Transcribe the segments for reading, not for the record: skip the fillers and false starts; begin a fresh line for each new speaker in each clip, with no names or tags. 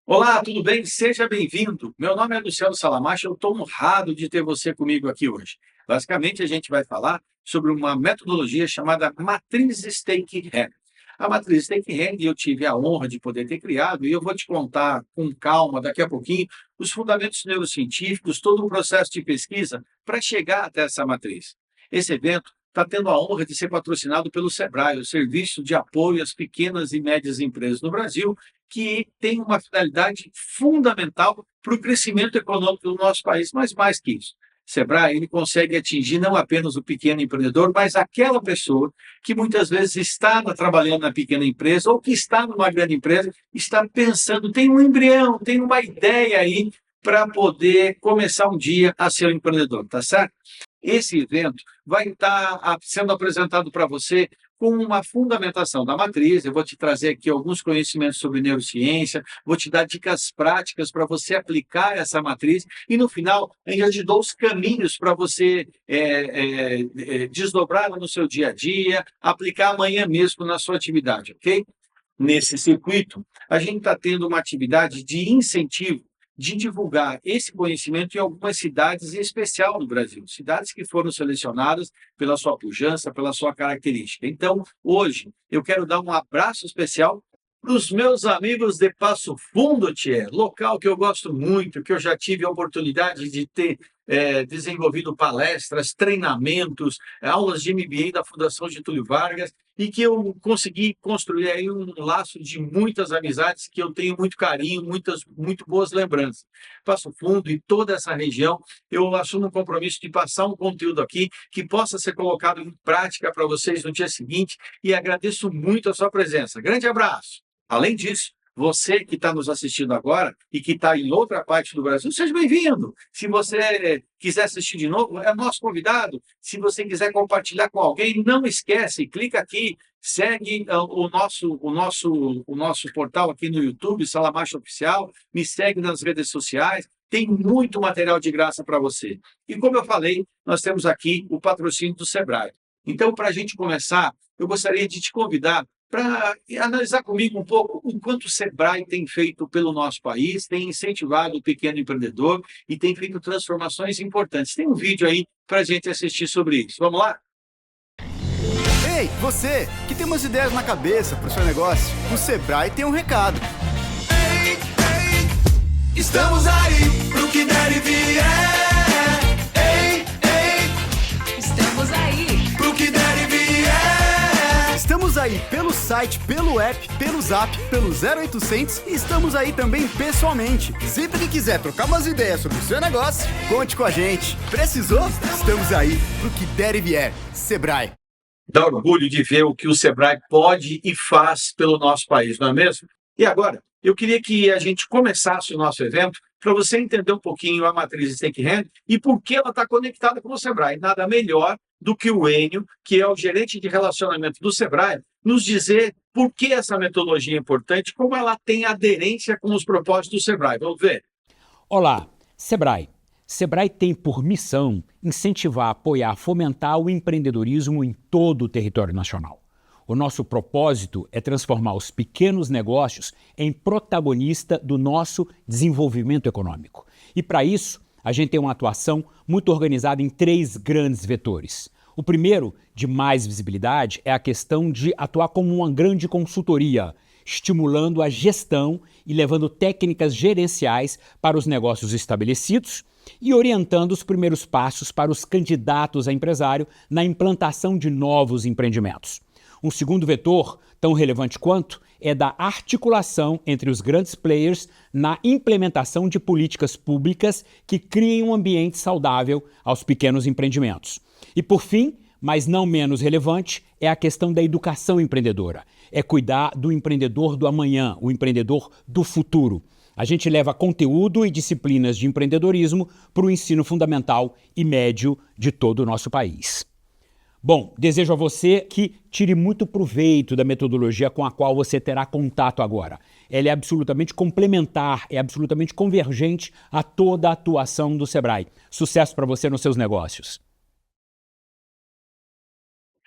Olá, tudo bem? Seja bem-vindo. Meu nome é Luciano Salamacha, eu estou honrado de ter você comigo aqui hoje. Basicamente, a gente vai falar sobre uma metodologia chamada Matriz Stake-Hand. A Matriz Stake-Hand eu tive a honra de poder ter criado e eu vou te contar com calma, daqui a pouquinho, os fundamentos neurocientíficos, todo o processo de pesquisa para chegar até essa matriz. Esse evento está tendo a honra de ser patrocinado pelo SEBRAE, o Serviço de Apoio às Pequenas e Médias Empresas no Brasil, que tem uma finalidade fundamental para o crescimento econômico do nosso país, mas mais que isso. Sebrae ele consegue atingir não apenas o pequeno empreendedor, mas aquela pessoa que muitas vezes está trabalhando na pequena empresa ou que está numa grande empresa, está pensando, tem um embrião, tem uma ideia aí para poder começar um dia a ser um empreendedor, tá certo? Esse evento vai estar sendo apresentado para você com uma fundamentação da matriz. Eu vou te trazer aqui alguns conhecimentos sobre neurociência, vou te dar dicas práticas para você aplicar essa matriz e, no final, ainda te dou os caminhos para você desdobrá-la no seu dia a dia, aplicar amanhã mesmo na sua atividade, ok? Nesse circuito, a gente está tendo uma atividade de incentivo de divulgar esse conhecimento em algumas cidades, em especial no Brasil, cidades que foram selecionadas pela sua pujança, pela sua característica. Então, hoje, eu quero dar um abraço especial para os meus amigos de Passo Fundo, Tchê, local que eu gosto muito, que eu já tive a oportunidade de ter desenvolvido palestras, treinamentos, aulas de MBA da Fundação Getúlio Vargas, e que eu consegui construir aí um laço de muitas amizades que eu tenho muito carinho, muito boas lembranças. Passo Fundo e toda essa região, eu assumo um compromisso de passar um conteúdo aqui que possa ser colocado em prática para vocês no dia seguinte e agradeço muito a sua presença. Grande abraço! Além disso, você que está nos assistindo agora e que está em outra parte do Brasil, seja bem-vindo. Se você quiser assistir de novo, é nosso convidado. Se você quiser compartilhar com alguém, não esquece, clica aqui, segue o nosso portal aqui no YouTube, Salamacha Oficial, me segue nas redes sociais, tem muito material de graça para você. E como eu falei, nós temos aqui o patrocínio do Sebrae. Então, para a gente começar, eu gostaria de te convidar para analisar comigo um pouco o quanto o Sebrae tem feito pelo nosso país, tem incentivado o pequeno empreendedor e tem feito transformações importantes. Tem um vídeo aí para a gente assistir sobre isso. Vamos lá?
Ei, você que tem umas ideias na cabeça para o seu negócio, o Sebrae tem um recado.
Ei, ei, estamos aí pro que der e vier. Ei, ei,
Estamos aí.
pro que der e vier.
Estamos aí pelo site, pelo app, pelo zap, pelo 0800 e estamos aí também pessoalmente. Sempre que quiser trocar umas ideias sobre o seu negócio, conte com a gente. Precisou? Estamos aí pro que der e vier. Sebrae.
Dá orgulho de ver o que o Sebrae pode e faz pelo nosso país, não é mesmo? E agora, eu queria que a gente começasse o nosso evento para você entender um pouquinho a matriz Stake-Hand e por que ela está conectada com o Sebrae. Nada melhor do que o Enio, que é o gerente de relacionamento do Sebrae, nos dizer por que essa metodologia é importante, como ela tem aderência com os propósitos do Sebrae. Vamos ver.
Olá, Sebrae. Sebrae tem por missão incentivar, apoiar, fomentar o empreendedorismo em todo o território nacional. O nosso propósito é transformar os pequenos negócios em protagonista do nosso desenvolvimento econômico. E para isso, a gente tem uma atuação muito organizada em 3 grandes vetores. O primeiro, de mais visibilidade, é a questão de atuar como uma grande consultoria, estimulando a gestão e levando técnicas gerenciais para os negócios estabelecidos e orientando os primeiros passos para os candidatos a empresário na implantação de novos empreendimentos. Um segundo vetor, tão relevante quanto, é da articulação entre os grandes players na implementação de políticas públicas que criem um ambiente saudável aos pequenos empreendimentos. E por fim, mas não menos relevante, é a questão da educação empreendedora. É cuidar do empreendedor do amanhã, o empreendedor do futuro. A gente leva conteúdo e disciplinas de empreendedorismo para o ensino fundamental e médio de todo o nosso país. Bom, desejo a você que tire muito proveito da metodologia com a qual você terá contato agora. Ela é absolutamente complementar, é absolutamente convergente a toda a atuação do Sebrae. Sucesso para você nos seus negócios.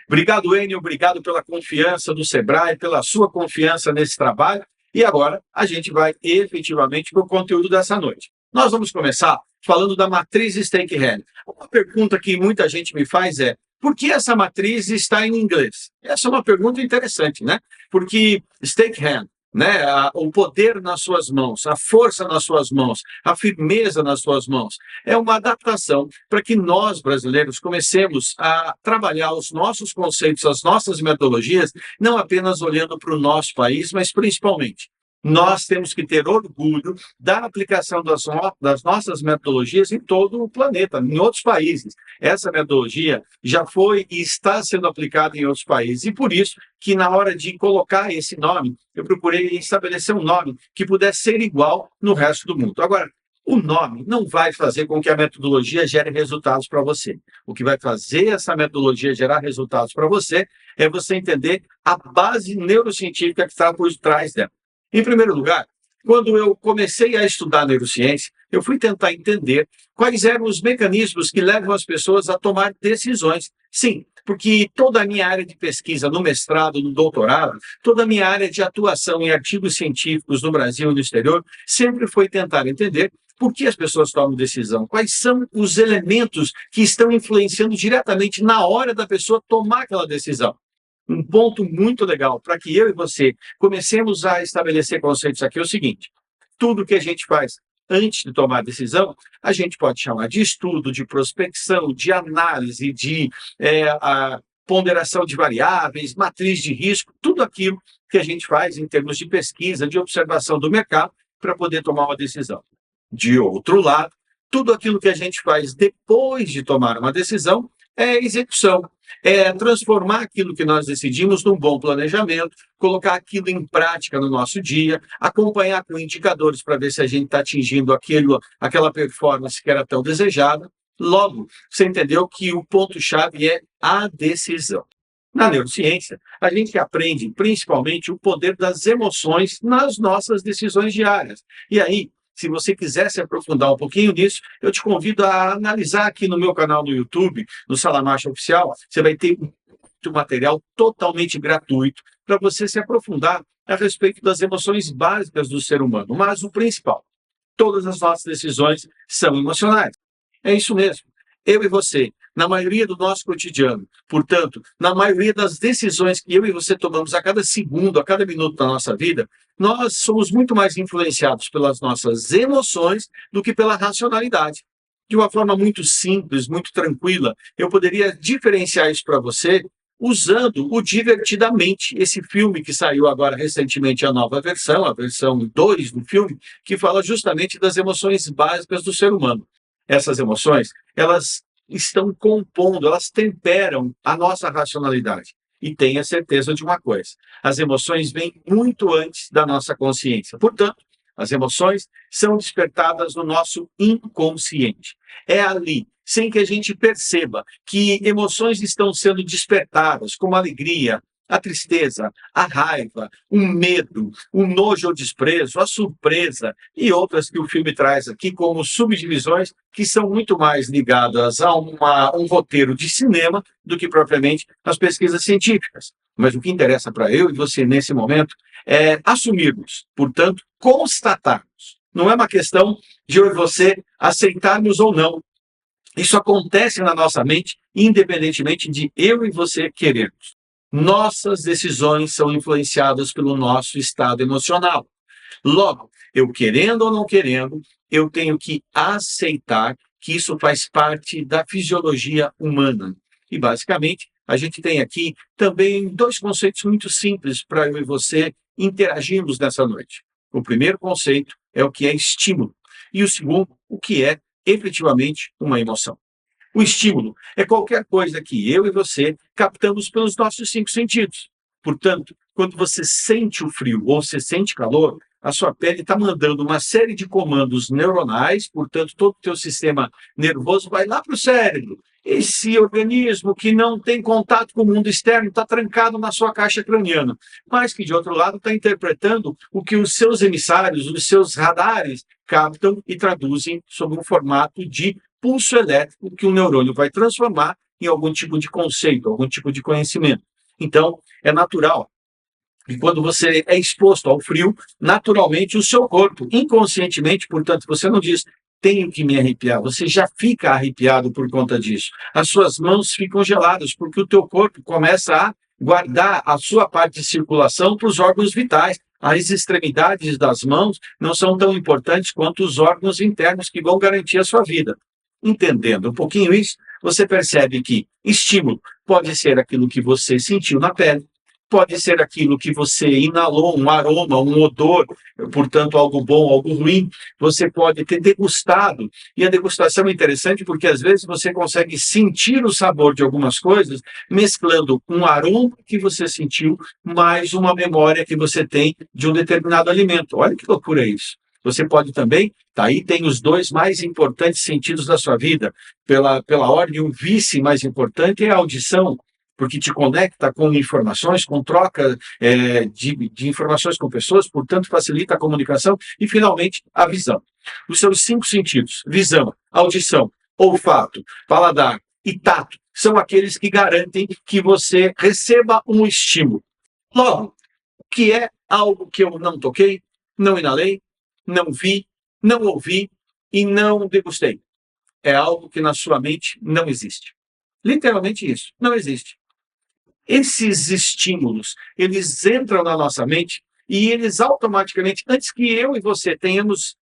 Obrigado, Enio, obrigado pela confiança do Sebrae, pela sua confiança nesse trabalho. E agora a gente vai efetivamente para o conteúdo dessa noite. Nós vamos começar falando da matriz Stake-Hand. Uma pergunta que muita gente me faz é: por que essa matriz está em inglês? Essa é uma pergunta interessante, né? Porque Stake-Hand, né, o poder nas suas mãos, a força nas suas mãos, a firmeza nas suas mãos, é uma adaptação para que nós, brasileiros, comecemos a trabalhar os nossos conceitos, as nossas metodologias, não apenas olhando para o nosso país, mas principalmente nós temos que ter orgulho da aplicação das nossas metodologias em todo o planeta, em outros países. Essa metodologia já foi e está sendo aplicada em outros países. E por isso que na hora de colocar esse nome, eu procurei estabelecer um nome que pudesse ser igual no resto do mundo. Agora, o nome não vai fazer com que a metodologia gere resultados para você. O que vai fazer essa metodologia gerar resultados para você é você entender a base neurocientífica que está por trás dela. Em primeiro lugar, quando eu comecei a estudar neurociência, eu fui tentar entender quais eram os mecanismos que levam as pessoas a tomar decisões. Sim, porque toda a minha área de pesquisa no mestrado, no doutorado, toda a minha área de atuação em artigos científicos no Brasil e no exterior, sempre foi tentar entender por que as pessoas tomam decisão, quais são os elementos que estão influenciando diretamente na hora da pessoa tomar aquela decisão. Um ponto muito legal para que eu e você comecemos a estabelecer conceitos aqui é o seguinte: tudo que a gente faz antes de tomar decisão, a gente pode chamar de estudo, de prospecção, de análise, de a ponderação de variáveis, matriz de risco, tudo aquilo que a gente faz em termos de pesquisa, de observação do mercado, para poder tomar uma decisão. De outro lado, tudo aquilo que a gente faz depois de tomar uma decisão é execução, é transformar aquilo que nós decidimos num bom planejamento, colocar aquilo em prática no nosso dia, acompanhar com indicadores para ver se a gente está atingindo aquela performance que era tão desejada. Logo, você entendeu que o ponto-chave é a decisão. Na neurociência, a gente aprende principalmente o poder das emoções nas nossas decisões diárias. E aí, se você quiser se aprofundar um pouquinho nisso, eu te convido a analisar aqui no meu canal no YouTube, no Salamacha Oficial. Você vai ter muito material totalmente gratuito para você se aprofundar a respeito das emoções básicas do ser humano. Mas o principal, todas as nossas decisões são emocionais. É isso mesmo. Eu e você, na maioria do nosso cotidiano, portanto, na maioria das decisões que eu e você tomamos a cada segundo, a cada minuto da nossa vida, nós somos muito mais influenciados pelas nossas emoções do que pela racionalidade. De uma forma muito simples, muito tranquila, eu poderia diferenciar isso para você usando o Divertidamente, esse filme que saiu agora recentemente, a nova versão, a versão 2 do filme, que fala justamente das emoções básicas do ser humano. Essas emoções, elas estão compondo, elas temperam a nossa racionalidade. E tenha certeza de uma coisa: as emoções vêm muito antes da nossa consciência. Portanto, as emoções são despertadas no nosso inconsciente. É ali, sem que a gente perceba, que emoções estão sendo despertadas, como a alegria, a tristeza, a raiva, o medo, o nojo ou desprezo, a surpresa e outras que o filme traz aqui como subdivisões que são muito mais ligadas a um roteiro de cinema do que propriamente as pesquisas científicas. Mas o que interessa para eu e você nesse momento é assumirmos, portanto, constatarmos. Não é uma questão de eu e você aceitarmos ou não. Isso acontece na nossa mente, independentemente de eu e você querermos. Nossas decisões são influenciadas pelo nosso estado emocional. Logo, eu querendo ou não querendo, eu tenho que aceitar que isso faz parte da fisiologia humana. E, basicamente, a gente tem aqui também dois conceitos muito simples para eu e você interagirmos nessa noite. O primeiro conceito é o que é estímulo. E o segundo, o que é efetivamente uma emoção. O estímulo é qualquer coisa que eu e você captamos pelos nossos 5 sentidos. Portanto, quando você sente o frio ou você sente calor, a sua pele está mandando uma série de comandos neuronais, portanto, todo o teu sistema nervoso vai lá para o cérebro. Esse organismo que não tem contato com o mundo externo está trancado na sua caixa craniana, mas que, de outro lado, está interpretando o que os seus emissários, os seus radares captam e traduzem sob um formato de pulso elétrico que o neurônio vai transformar em algum tipo de conceito, algum tipo de conhecimento. Então, é natural E quando você é exposto ao frio, naturalmente o seu corpo, inconscientemente, portanto, você não diz, tenho que me arrepiar, você já fica arrepiado por conta disso. As suas mãos ficam geladas, porque o teu corpo começa a guardar a sua parte de circulação para os órgãos vitais. As extremidades das mãos não são tão importantes quanto os órgãos internos que vão garantir a sua vida. Entendendo um pouquinho isso, você percebe que estímulo pode ser aquilo que você sentiu na pele, pode ser aquilo que você inalou, um aroma, um odor, portanto, algo bom, algo ruim. Você pode ter degustado, e a degustação é interessante porque às vezes você consegue sentir o sabor de algumas coisas mesclando um aroma que você sentiu mais uma memória que você tem de um determinado alimento. Olha que loucura isso. Você pode também, tá aí tem os dois mais importantes sentidos da sua vida. Pela ordem, o vice mais importante é a audição, porque te conecta com informações, com troca de informações com pessoas, portanto facilita a comunicação, e finalmente a visão. Os seus 5 sentidos, visão, audição, olfato, paladar e tato, são aqueles que garantem que você receba um estímulo. Logo, o que é algo que eu não toquei, não inalei, não vi, não ouvi e não degustei? É algo que na sua mente não existe. Literalmente isso, não existe. Esses estímulos, eles entram na nossa mente e eles automaticamente, antes que eu e você tenhamos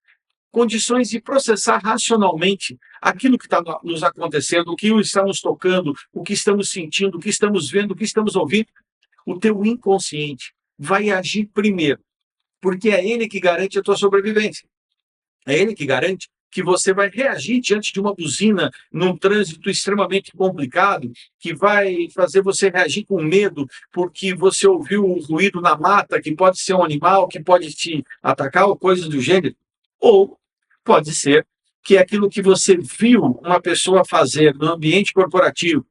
condições de processar racionalmente aquilo que está nos acontecendo, o que estamos tocando, o que estamos sentindo, o que estamos vendo, o que estamos ouvindo, o teu inconsciente vai agir primeiro, porque é ele que garante a tua sobrevivência. É ele que garante que você vai reagir diante de uma buzina num trânsito extremamente complicado, que vai fazer você reagir com medo porque você ouviu um ruído na mata, que pode ser um animal, que pode te atacar ou coisas do gênero. Ou pode ser que é aquilo que você viu uma pessoa fazer no ambiente corporativo,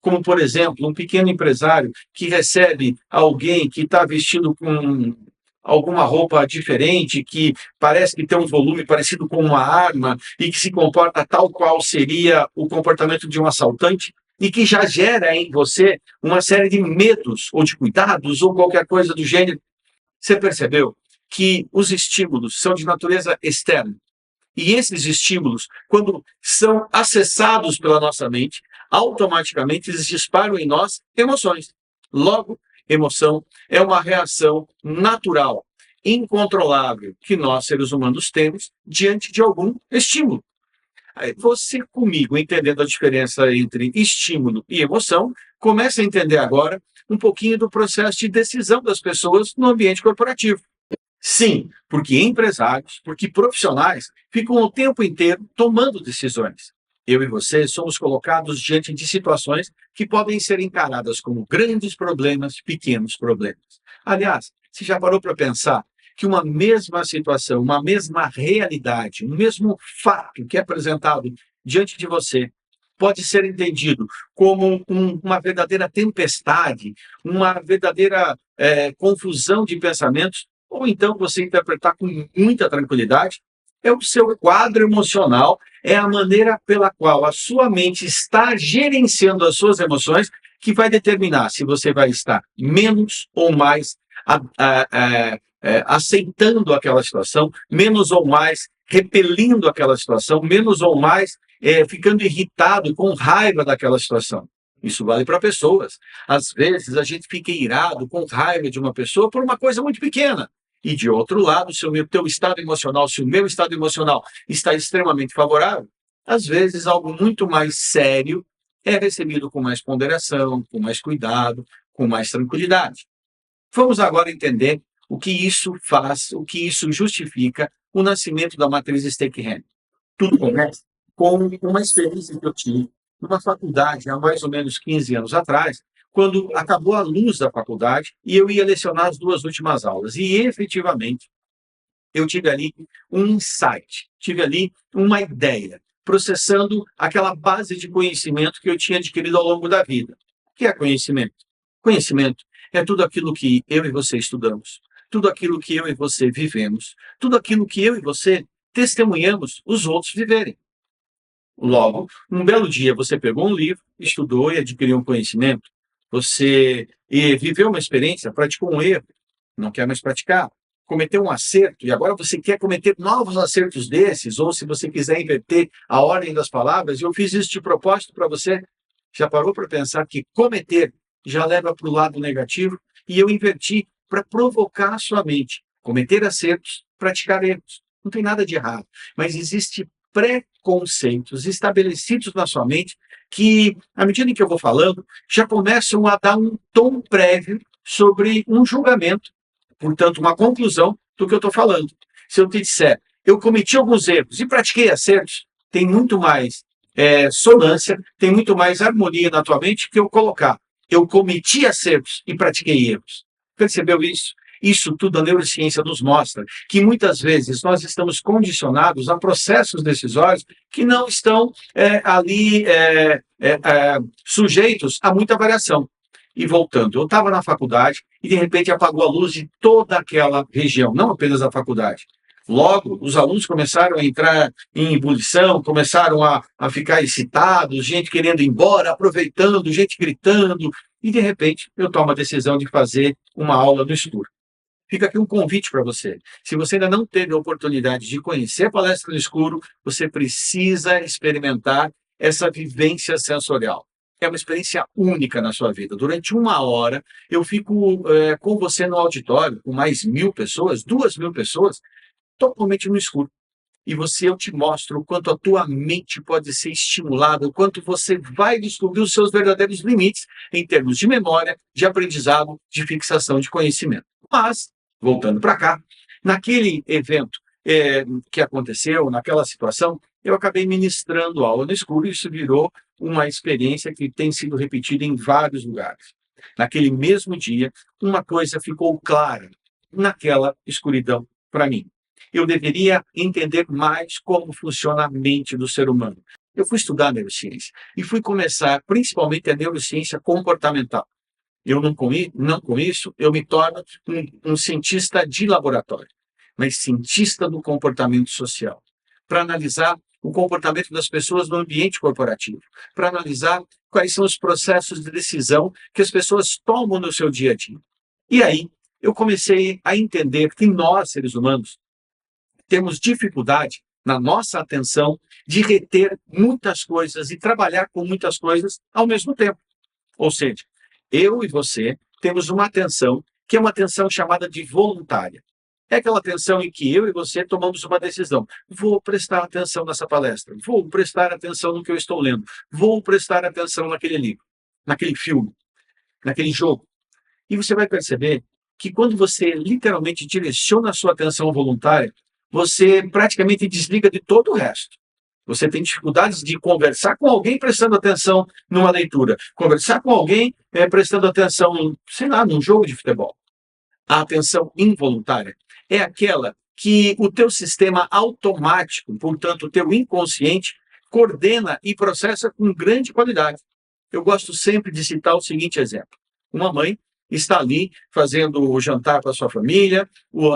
como, por exemplo, um pequeno empresário que recebe alguém que está vestido com alguma roupa diferente, que parece que tem um volume parecido com uma arma e que se comporta tal qual seria o comportamento de um assaltante e que já gera em você uma série de medos ou de cuidados ou qualquer coisa do gênero. Você percebeu que os estímulos são de natureza externa? E esses estímulos, quando são acessados pela nossa mente, automaticamente eles disparam em nós emoções. Logo, emoção é uma reação natural, incontrolável, que nós, seres humanos, temos diante de algum estímulo. Você comigo, entendendo a diferença entre estímulo e emoção, começa a entender agora um pouquinho do processo de decisão das pessoas no ambiente corporativo. Sim, porque empresários, porque profissionais ficam o tempo inteiro tomando decisões. Eu e você somos colocados diante de situações que podem ser encaradas como grandes problemas, pequenos problemas. Aliás, você já parou para pensar que uma mesma situação, uma mesma realidade, um mesmo fato que é apresentado diante de você pode ser entendido como uma verdadeira tempestade, uma verdadeira confusão de pensamentos, ou então você interpretar com muita tranquilidade? É o seu quadro emocional, é a maneira pela qual a sua mente está gerenciando as suas emoções que vai determinar se você vai estar menos ou mais aceitando aquela situação, menos ou mais repelindo aquela situação, menos ou mais ficando irritado, com raiva daquela situação. Isso vale para pessoas. Às vezes a gente fica irado, com raiva de uma pessoa por uma coisa muito pequena. E de outro lado, se o teu estado emocional, se o meu estado emocional está extremamente favorável, às vezes algo muito mais sério é recebido com mais ponderação, com mais cuidado, com mais tranquilidade. Vamos agora entender o que isso faz, o que isso justifica o nascimento da matriz Stake-Hem. Tudo começa com uma experiência que eu tive numa faculdade há mais ou menos 15 anos atrás, quando acabou a luz da faculdade e eu ia lecionar as 2 últimas aulas. E, efetivamente, eu tive ali um insight, tive ali uma ideia, processando aquela base de conhecimento que eu tinha adquirido ao longo da vida. O que é conhecimento? Conhecimento é tudo aquilo que eu e você estudamos, tudo aquilo que eu e você vivemos, tudo aquilo que eu e você testemunhamos os outros viverem. Logo, um belo dia você pegou um livro, estudou e adquiriu um conhecimento. Você viveu uma experiência, praticou um erro não quer mais praticar. Cometeu um acerto e agora você quer cometer novos acertos desses, ou se você quiser inverter a ordem das palavras, eu fiz isso de propósito para você. Já parou para pensar que cometer já leva para o lado negativo? E eu inverti para provocar a sua mente. Cometer acertos, praticar erros. Não tem nada de errado, mas existe preconceitos estabelecidos na sua mente que, à medida em que eu vou falando, já começam a dar um tom prévio sobre um julgamento, portanto, uma conclusão do que eu estou falando. Se eu te disser, eu cometi alguns erros e pratiquei acertos, tem muito mais sonância, tem muito mais harmonia na tua mente que eu colocar. Eu cometi acertos e pratiquei erros. Percebeu isso? Isso tudo a neurociência nos mostra, que muitas vezes nós estamos condicionados a processos decisórios que não estão ali sujeitos a muita variação. E voltando, eu estava na faculdade e de repente apagou a luz de toda aquela região, não apenas da faculdade. Logo, os alunos começaram a entrar em ebulição, começaram a ficar excitados, gente querendo ir embora, aproveitando, gente gritando, e de repente eu tomo a decisão de fazer uma aula no escuro. Fica aqui um convite para você. Se você ainda não teve a oportunidade de conhecer a palestra no escuro, você precisa experimentar essa vivência sensorial. É uma experiência única na sua vida. Durante uma hora, eu fico com você no auditório, com mais 1.000 pessoas, 2.000 pessoas, totalmente no escuro. E eu te mostro o quanto a tua mente pode ser estimulada, o quanto você vai descobrir os seus verdadeiros limites em termos de memória, de aprendizado, de fixação de conhecimento. Mas, voltando para cá, naquele evento que aconteceu, naquela situação, eu acabei ministrando aula no escuro e isso virou uma experiência que tem sido repetida em vários lugares. Naquele mesmo dia, uma coisa ficou clara naquela escuridão para mim. Eu deveria entender mais como funciona a mente do ser humano. Eu fui estudar neurociência e fui começar principalmente a neurociência comportamental. Não com isso, eu me torno um cientista de laboratório, mas cientista do comportamento social, para analisar o comportamento das pessoas no ambiente corporativo, para analisar quais são os processos de decisão que as pessoas tomam no seu dia a dia. E aí, eu comecei a entender que nós, seres humanos, temos dificuldade na nossa atenção de reter muitas coisas e trabalhar com muitas coisas ao mesmo tempo. Ou seja, eu e você temos uma atenção que é uma atenção chamada de voluntária. É aquela atenção em que eu e você tomamos uma decisão. Vou prestar atenção nessa palestra, vou prestar atenção no que eu estou lendo, vou prestar atenção naquele livro, naquele filme, naquele jogo. E você vai perceber que quando você literalmente direciona a sua atenção voluntária, você praticamente desliga de todo o resto. Você tem dificuldades de conversar com alguém prestando atenção numa leitura, conversar com alguém prestando atenção, sei lá, num jogo de futebol. A atenção involuntária é aquela que o teu sistema automático, portanto, o teu inconsciente, coordena e processa com grande qualidade. Eu gosto sempre de citar o seguinte exemplo. Uma mãe está ali fazendo o jantar para a sua família,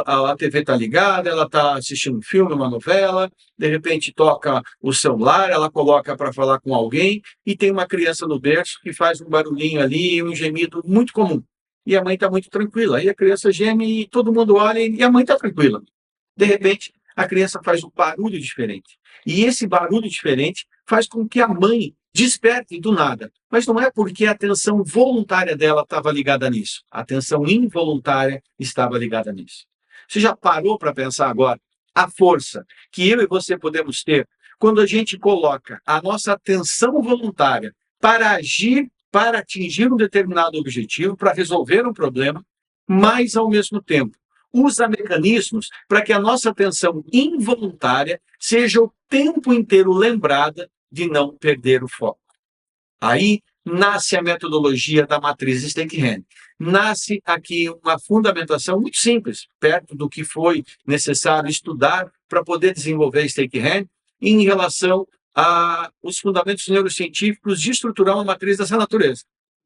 a TV está ligada, ela está assistindo um filme, uma novela, de repente toca o celular, ela coloca para falar com alguém e tem uma criança no berço que faz um barulhinho ali, um gemido muito comum. E a mãe está muito tranquila, e a criança geme e todo mundo olha e a mãe está tranquila. De repente, a criança faz um barulho diferente. E esse barulho diferente faz com que a mãe desperte do nada. Mas não é porque a atenção voluntária dela estava ligada nisso. A atenção involuntária estava ligada nisso. Você já parou para pensar agora a força que eu e você podemos ter quando a gente coloca a nossa atenção voluntária para agir, para atingir um determinado objetivo, para resolver um problema, mas, ao mesmo tempo, usa mecanismos para que a nossa atenção involuntária seja o tempo inteiro lembrada de não perder o foco. Aí nasce a metodologia da matriz Stake-Hand. Nasce aqui uma fundamentação muito simples, perto do que foi necessário estudar para poder desenvolver Stake-Hand em relação aos fundamentos neurocientíficos de estruturar uma matriz dessa natureza.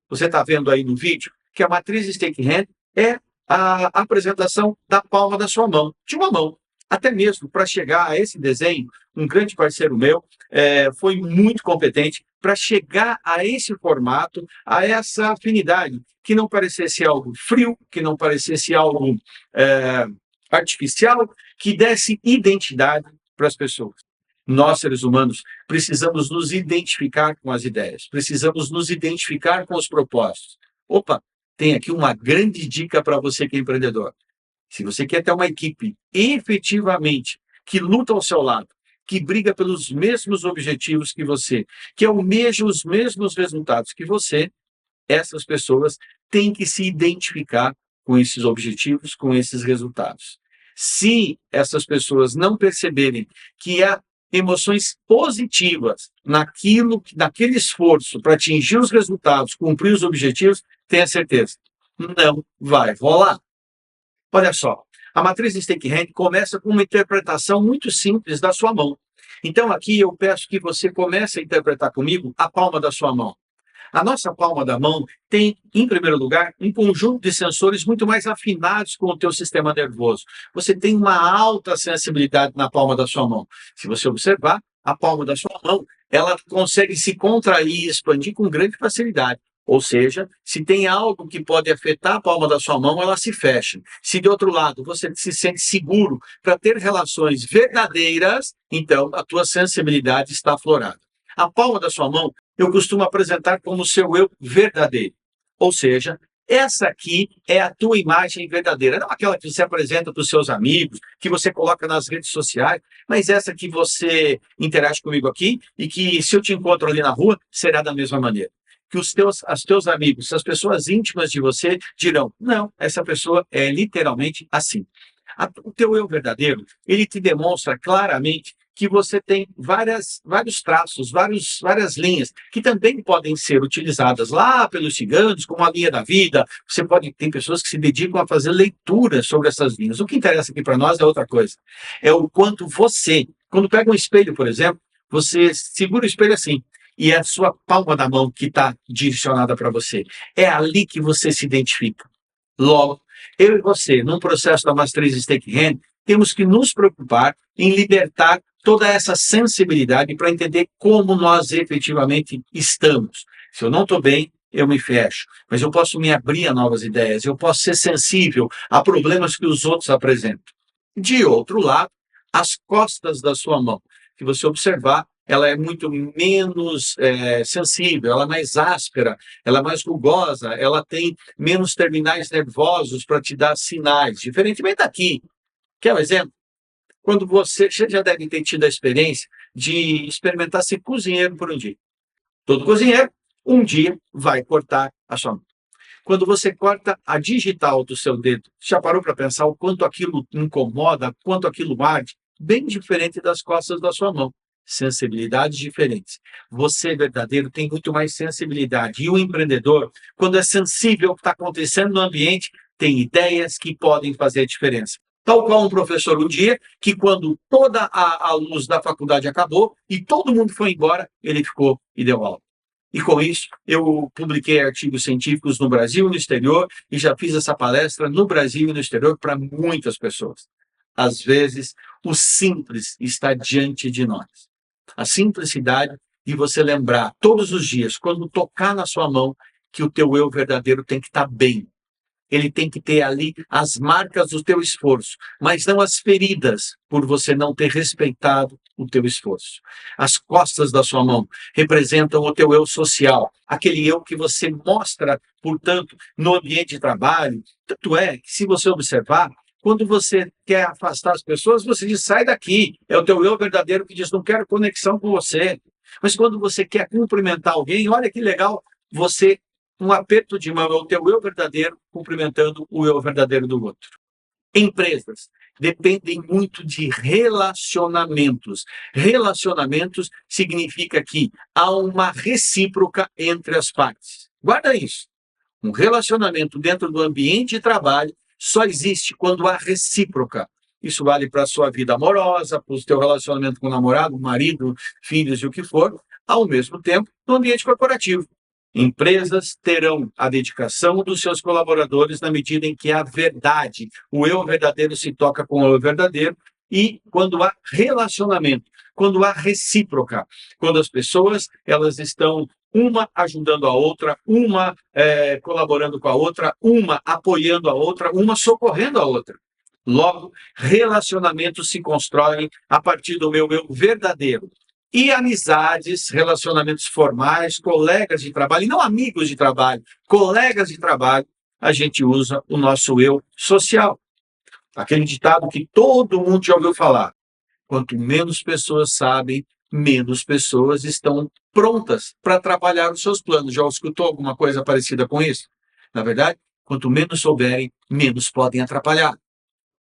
Você está vendo aí no vídeo que a matriz Stake-Hand é a apresentação da palma da sua mão, de uma mão. Até mesmo para chegar a esse desenho, um grande parceiro meu foi muito competente para chegar a esse formato, a essa afinidade, que não parecesse algo frio, que não parecesse algo artificial, que desse identidade para as pessoas. Nós, seres humanos, precisamos nos identificar com as ideias, precisamos nos identificar com os propósitos. Opa, tem aqui uma grande dica para você que é empreendedor. Se você quer ter uma equipe efetivamente que luta ao seu lado, que briga pelos mesmos objetivos que você, que almeja os mesmos resultados que você, essas pessoas têm que se identificar com esses objetivos, com esses resultados. Se essas pessoas não perceberem que há emoções positivas naquele esforço para atingir os resultados, cumprir os objetivos, tenha certeza, não vai rolar. Olha só, a matriz Stake-Hand começa com uma interpretação muito simples da sua mão. Então aqui eu peço que você comece a interpretar comigo a palma da sua mão. A nossa palma da mão tem, em primeiro lugar, um conjunto de sensores muito mais afinados com o teu sistema nervoso. Você tem uma alta sensibilidade na palma da sua mão. Se você observar, a palma da sua mão, ela consegue se contrair e expandir com grande facilidade. Ou seja, se tem algo que pode afetar a palma da sua mão, ela se fecha. Se, de outro lado, você se sente seguro para ter relações verdadeiras, então a tua sensibilidade está aflorada. A palma da sua mão, eu costumo apresentar como seu eu verdadeiro. Ou seja, essa aqui é a tua imagem verdadeira. Não aquela que você apresenta para os seus amigos, que você coloca nas redes sociais, mas essa que você interage comigo aqui e que, se eu te encontro ali na rua, será da mesma maneira. Que os teus amigos, as pessoas íntimas de você dirão, não, essa pessoa é literalmente assim. O teu eu verdadeiro, ele te demonstra claramente que você tem vários traços, várias linhas, que também podem ser utilizadas lá pelos ciganos, como a linha da vida. Tem pessoas que se dedicam a fazer leituras sobre essas linhas. O que interessa aqui para nós é outra coisa. É o quanto você, quando pega um espelho, por exemplo, você segura o espelho assim, e é a sua palma da mão que está direcionada para você. É ali que você se identifica. Logo, eu e você, num processo da matriz Stake-Hand, temos que nos preocupar em libertar toda essa sensibilidade para entender como nós efetivamente estamos. Se eu não estou bem, eu me fecho. Mas eu posso me abrir a novas ideias, eu posso ser sensível a problemas que os outros apresentam. De outro lado, as costas da sua mão. Se você observar, ela é muito menos sensível, ela é mais áspera, ela é mais rugosa, ela tem menos terminais nervosos para te dar sinais, diferentemente daqui. Quer um exemplo? Quando você já deve ter tido a experiência de experimentar ser cozinheiro por um dia. Todo cozinheiro, um dia, vai cortar a sua mão. Quando você corta a digital do seu dedo, já parou para pensar o quanto aquilo incomoda, quanto aquilo arde? Bem diferente das costas da sua mão. Sensibilidades diferentes. Você, verdadeiro, tem muito mais sensibilidade. E o empreendedor, quando é sensível ao que está acontecendo no ambiente, tem ideias que podem fazer a diferença. Tal qual um professor um dia, que quando toda a luz da faculdade acabou e todo mundo foi embora, ele ficou e deu aula. E com isso, eu publiquei artigos científicos no Brasil e no exterior e já fiz essa palestra no Brasil e no exterior para muitas pessoas. Às vezes, o simples está diante de nós. A simplicidade de você lembrar todos os dias, quando tocar na sua mão, que o teu eu verdadeiro tem que estar bem. Ele tem que ter ali as marcas do teu esforço, mas não as feridas por você não ter respeitado o teu esforço. As costas da sua mão representam o teu eu social, aquele eu que você mostra, portanto, no ambiente de trabalho. Tanto é que, se você observar, quando você quer afastar as pessoas, você diz, sai daqui. É o teu eu verdadeiro que diz, não quero conexão com você. Mas quando você quer cumprimentar alguém, olha que legal, um aperto de mão é o teu eu verdadeiro cumprimentando o eu verdadeiro do outro. Empresas dependem muito de relacionamentos. Relacionamentos significa que há uma recíproca entre as partes. Guarda isso. Um relacionamento dentro do ambiente de trabalho só existe quando há recíproca. Isso vale para a sua vida amorosa, para o teu relacionamento com o namorado, marido, filhos e o que for, ao mesmo tempo no ambiente corporativo. Empresas terão a dedicação dos seus colaboradores na medida em que a verdade, o eu verdadeiro se toca com o eu verdadeiro, e quando há relacionamento, quando há recíproca, quando as pessoas elas estão uma ajudando a outra, uma colaborando com a outra, uma apoiando a outra, uma socorrendo a outra. Logo, relacionamentos se constroem a partir do meu eu verdadeiro. E amizades, relacionamentos formais, colegas de trabalho, e não amigos de trabalho, colegas de trabalho, a gente usa o nosso eu social. Aquele ditado que todo mundo já ouviu falar. Quanto menos pessoas sabem, menos pessoas estão prontas para trabalhar os seus planos. Já escutou alguma coisa parecida com isso? Na verdade, quanto menos souberem, menos podem atrapalhar.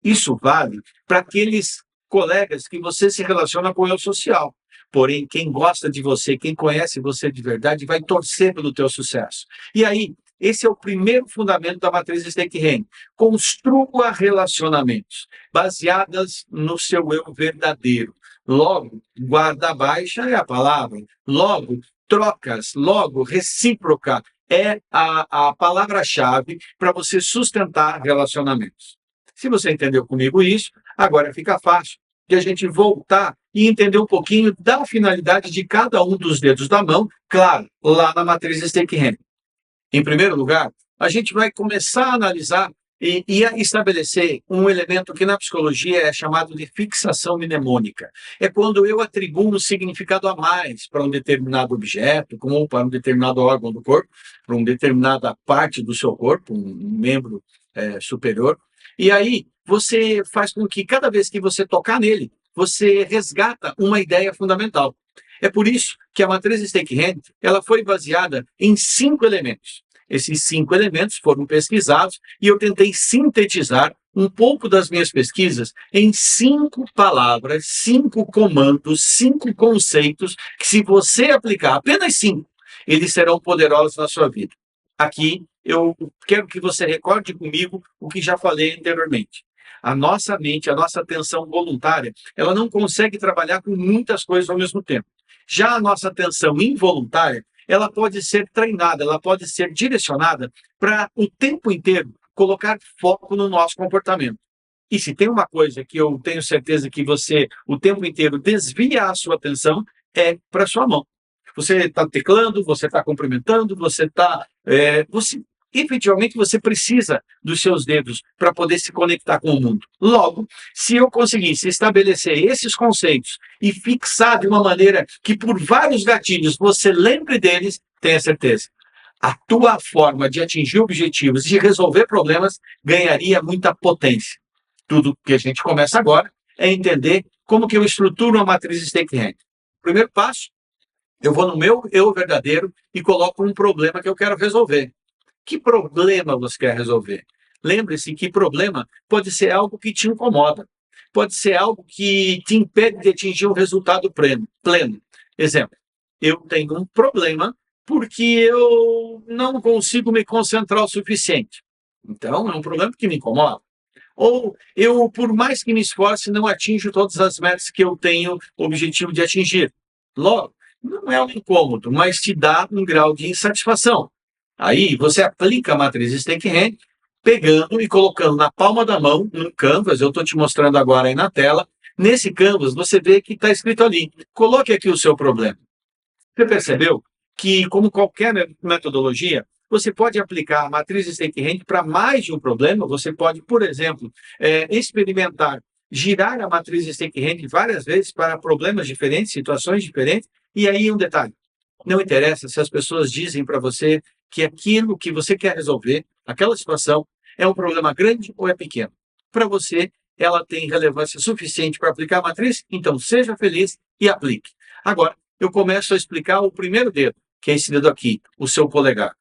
Isso vale para aqueles colegas que você se relaciona com o eu social. Porém, quem gosta de você, quem conhece você de verdade, vai torcer pelo teu sucesso. E aí, esse é o primeiro fundamento da matriz Steinheim. Construa relacionamentos baseadas no seu eu verdadeiro. Logo, guarda baixa é a palavra. Logo, trocas. Logo, recíproca é a palavra-chave para você sustentar relacionamentos. Se você entendeu comigo isso, agora fica fácil de a gente voltar e entender um pouquinho da finalidade de cada um dos dedos da mão, claro, lá na matriz Steinheim. Em primeiro lugar, a gente vai começar a analisar e a estabelecer um elemento que na psicologia é chamado de fixação mnemônica. É quando eu atribuo um significado a mais para um determinado objeto, como para um determinado órgão do corpo, para uma determinada parte do seu corpo, um membro superior. E aí você faz com que cada vez que você tocar nele, você resgata uma ideia fundamental. É por isso que a matriz Steinheim ela foi baseada em 5 elementos. Esses 5 elementos foram pesquisados e eu tentei sintetizar um pouco das minhas pesquisas em 5 palavras, 5 comandos, 5 conceitos que, se você aplicar apenas 5, eles serão poderosos na sua vida. Aqui eu quero que você recorde comigo o que já falei anteriormente. A nossa mente, a nossa atenção voluntária, ela não consegue trabalhar com muitas coisas ao mesmo tempo. Já a nossa atenção involuntária, ela pode ser treinada, ela pode ser direcionada para o tempo inteiro colocar foco no nosso comportamento. E se tem uma coisa que eu tenho certeza que você, o tempo inteiro, desvia a sua atenção, é para a sua mão. Você está teclando, você está cumprimentando, efetivamente você precisa dos seus dedos para poder se conectar com o mundo. Logo, se eu conseguisse estabelecer esses conceitos e fixar de uma maneira que por vários gatilhos você lembre deles, tenha certeza. A tua forma de atingir objetivos, de resolver problemas, ganharia muita potência. Tudo que a gente começa agora é entender como que eu estruturo uma matriz Steinheim. Primeiro passo, eu vou no meu eu verdadeiro e coloco um problema que eu quero resolver. Que problema você quer resolver? Lembre-se que problema pode ser algo que te incomoda, pode ser algo que te impede de atingir um resultado pleno. Exemplo, eu tenho um problema porque eu não consigo me concentrar o suficiente. Então, é um problema que me incomoda. Ou eu, por mais que me esforce, não atinjo todas as metas que eu tenho o objetivo de atingir. Logo, não é um incômodo, mas te dá um grau de insatisfação. Aí você aplica a matriz Steinheim, pegando e colocando na palma da mão, num canvas, eu estou te mostrando agora aí na tela. Nesse canvas, você vê que está escrito ali, coloque aqui o seu problema. Você percebeu que, como qualquer metodologia, você pode aplicar a matriz Steinheim para mais de um problema. Você pode, por exemplo, experimentar, girar a matriz Steinheim várias vezes para problemas diferentes, situações diferentes. E aí um detalhe, não interessa se as pessoas dizem para você que aquilo que você quer resolver, aquela situação, é um problema grande ou é pequeno. Para você, ela tem relevância suficiente para aplicar a matriz, então seja feliz e aplique. Agora, eu começo a explicar o primeiro dedo, que é esse dedo aqui, o seu polegar.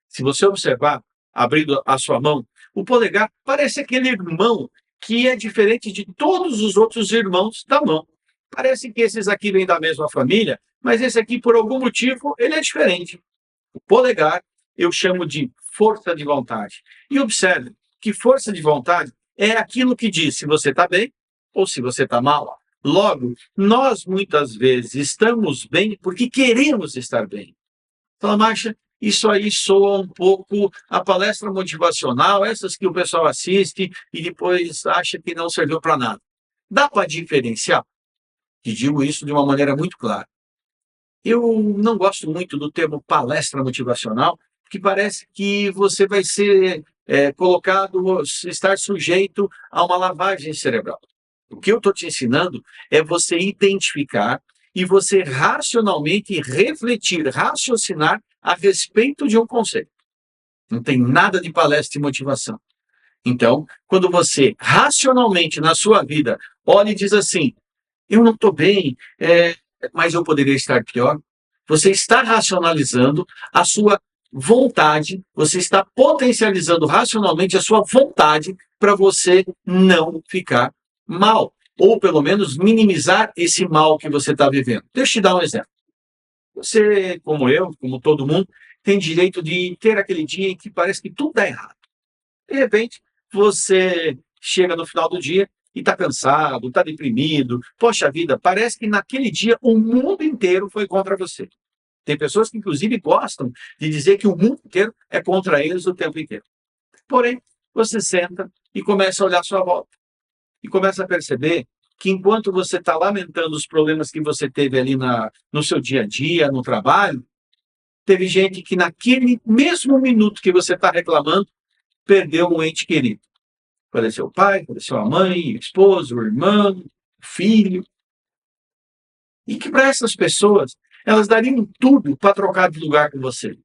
Se você observar, abrindo a sua mão, o polegar parece aquele irmão que é diferente de todos os outros irmãos da mão. Parece que esses aqui vêm da mesma família, mas esse aqui, por algum motivo, ele é diferente. O polegar eu chamo de força de vontade. E observe que força de vontade é aquilo que diz se você está bem ou se você está mal. Logo, nós muitas vezes estamos bem porque queremos estar bem. Salamacha, isso aí soa um pouco a palestra motivacional, essas que o pessoal assiste e depois acha que não serviu para nada. Dá para diferenciar? E digo isso de uma maneira muito clara. Eu não gosto muito do termo palestra motivacional, porque parece que você vai ser colocado, estar sujeito a uma lavagem cerebral. O que eu estou te ensinando é você identificar e você racionalmente refletir, raciocinar a respeito de um conceito. Não tem nada de palestra e motivação. Então, quando você racionalmente na sua vida olha e diz assim, eu não estou bem, mas eu poderia estar pior, você está racionalizando a sua vontade, você está potencializando racionalmente a sua vontade para você não ficar mal, ou pelo menos minimizar esse mal que você está vivendo. Deixa eu te dar um exemplo. Você, como eu, como todo mundo, tem direito de ter aquele dia em que parece que tudo dá errado. De repente, você chega no final do dia e está cansado, está deprimido. Poxa vida, parece que naquele dia o mundo inteiro foi contra você. Tem pessoas que, inclusive, gostam de dizer que o mundo inteiro é contra eles o tempo inteiro. Porém, você senta e começa a olhar à sua volta. E começa a perceber que enquanto você está lamentando os problemas que você teve ali no seu dia a dia, no trabalho, teve gente que naquele mesmo minuto que você está reclamando, perdeu um ente querido. Faleceu o pai, faleceu a mãe, o esposo, o irmão, o filho. E que para essas pessoas, elas dariam tudo para trocar de lugar com você.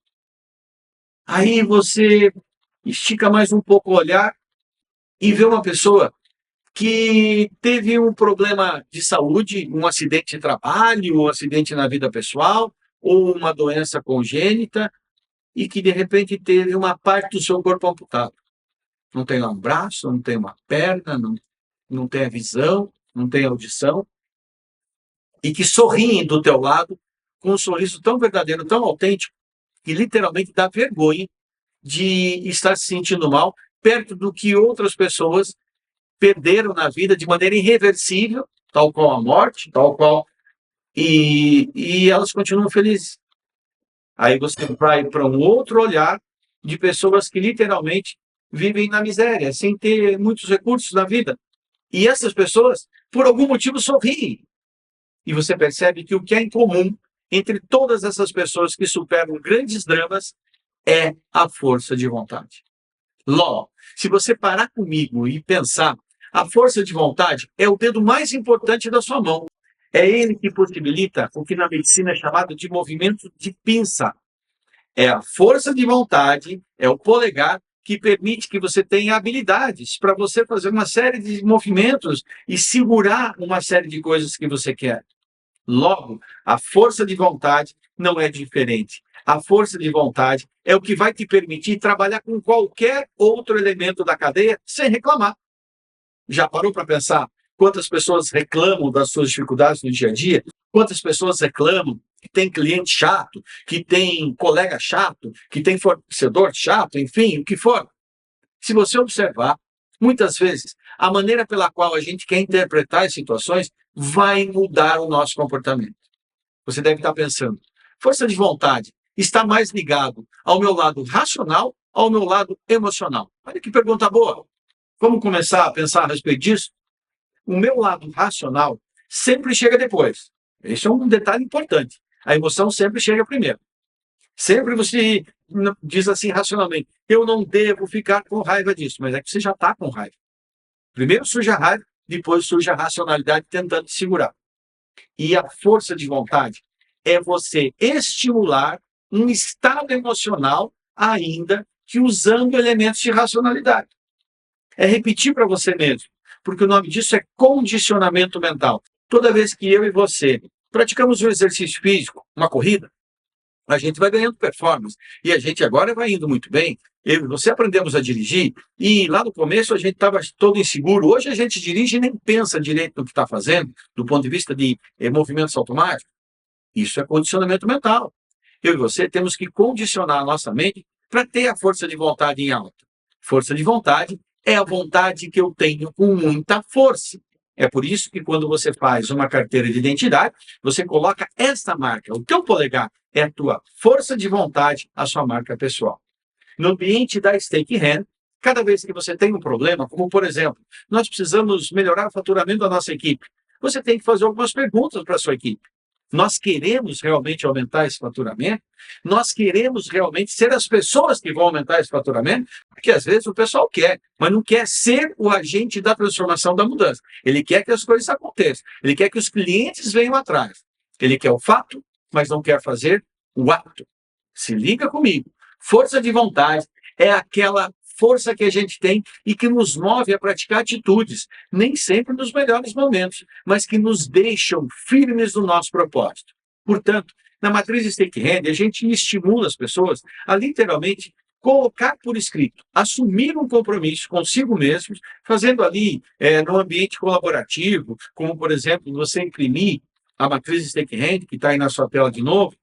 Aí você estica mais um pouco o olhar e vê uma pessoa que teve um problema de saúde, um acidente de trabalho, um acidente na vida pessoal, ou uma doença congênita, e que de repente teve uma parte do seu corpo amputada. Não tem um braço, não tem uma perna, não tem a visão, não tem a audição, e que sorriem do teu lado com um sorriso tão verdadeiro, tão autêntico, que literalmente dá vergonha de estar se sentindo mal perto do que outras pessoas perderam na vida de maneira irreversível, tal qual a morte, tal qual, e elas continuam felizes. Aí você vai para um outro olhar de pessoas que literalmente vivem na miséria, sem ter muitos recursos na vida. E essas pessoas, por algum motivo, sorriem. E você percebe que o que é em comum entre todas essas pessoas que superam grandes dramas é a força de vontade. Logo, se você parar comigo e pensar, a força de vontade é o dedo mais importante da sua mão. É ele que possibilita o que na medicina é chamado de movimento de pinça. É a força de vontade, é o polegar que permite que você tenha habilidades para você fazer uma série de movimentos e segurar uma série de coisas que você quer. Logo, a força de vontade não é diferente. A força de vontade é o que vai te permitir trabalhar com qualquer outro elemento da cadeia sem reclamar. Já parou para pensar quantas pessoas reclamam das suas dificuldades no dia a dia? Quantas pessoas reclamam que tem cliente chato, que tem colega chato, que tem fornecedor chato, enfim, o que for? Se você observar, muitas vezes, a maneira pela qual a gente quer interpretar as situações vai mudar o nosso comportamento. Você deve estar pensando, força de vontade está mais ligado ao meu lado racional ou ao meu lado emocional? Olha que pergunta boa. Vamos começar a pensar a respeito disso? O meu lado racional sempre chega depois. Esse é um detalhe importante. A emoção sempre chega primeiro. Sempre você diz assim racionalmente, eu não devo ficar com raiva disso, mas é que você já está com raiva. Primeiro surge a raiva, depois surge a racionalidade tentando te segurar. E a força de vontade é você estimular um estado emocional ainda que usando elementos de racionalidade. É repetir para você mesmo, porque o nome disso é condicionamento mental. Toda vez que eu e você praticamos um exercício físico, uma corrida, a gente vai ganhando performance. E a gente agora vai indo muito bem. Eu e você aprendemos a dirigir e lá no começo a gente estava todo inseguro. Hoje a gente dirige e nem pensa direito no que está fazendo, do ponto de vista de movimentos automáticos. Isso é condicionamento mental. Eu e você temos que condicionar a nossa mente para ter a força de vontade em alta. Força de vontade é a vontade que eu tenho com muita força. É por isso que quando você faz uma carteira de identidade, você coloca essa marca. O teu polegar é a tua força de vontade, a sua marca pessoal. No ambiente da Stake Hand, Cada vez que você tem um problema, como por exemplo, nós precisamos melhorar o faturamento da nossa equipe, você tem que fazer algumas perguntas para a sua equipe. Nós queremos realmente aumentar esse faturamento? Nós queremos realmente ser as pessoas que vão aumentar esse faturamento? Porque às vezes o pessoal quer, mas não quer ser o agente da transformação, da mudança. Ele quer que as coisas aconteçam. Ele quer que os clientes venham atrás. Ele quer o fato, mas não quer fazer o ato. Se liga comigo. Força de vontade é aquela força que a gente tem e que nos move a praticar atitudes, nem sempre nos melhores momentos, mas que nos deixam firmes no nosso propósito. Portanto, na matriz Stake-Hand, a gente estimula as pessoas a literalmente colocar por escrito, assumir um compromisso consigo mesmos, fazendo ali num ambiente colaborativo, como, por exemplo, você imprimir a matriz Stake-Hand, que está aí na sua tela de novo,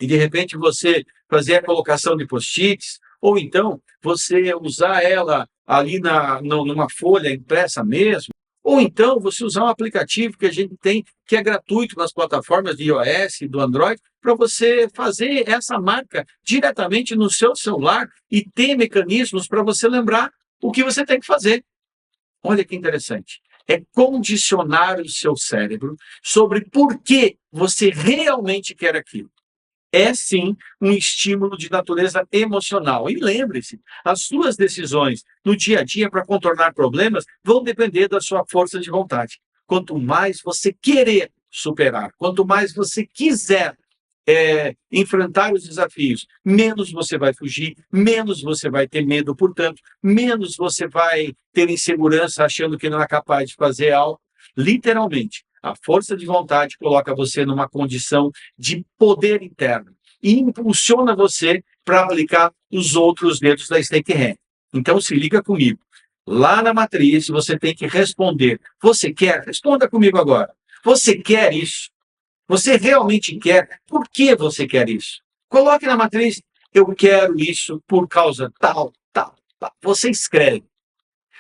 e de repente você fazer a colocação de post-its, ou então você usar ela ali numa folha impressa mesmo, ou então você usar um aplicativo que a gente tem, que é gratuito nas plataformas de iOS e do Android, para você fazer essa marca diretamente no seu celular e ter mecanismos para você lembrar o que você tem que fazer. Olha que interessante. É condicionar o seu cérebro sobre por que você realmente quer aquilo. É sim um estímulo de natureza emocional. E lembre-se, as suas decisões no dia a dia para contornar problemas vão depender da sua força de vontade. Quanto mais você querer superar, quanto mais você quiser enfrentar os desafios, menos você vai fugir, menos você vai ter medo, portanto, menos você vai ter insegurança achando que não é capaz de fazer algo. Literalmente, a força de vontade coloca você numa condição de poder interno e impulsiona você para aplicar os outros dedos da Stake-Hand. Então, se liga comigo. Lá na matriz, você tem que responder. Você quer? Responda comigo agora. Você quer isso? Você realmente quer? Por que você quer isso? Coloque na matriz, eu quero isso por causa tal, tal, tal. Você escreve.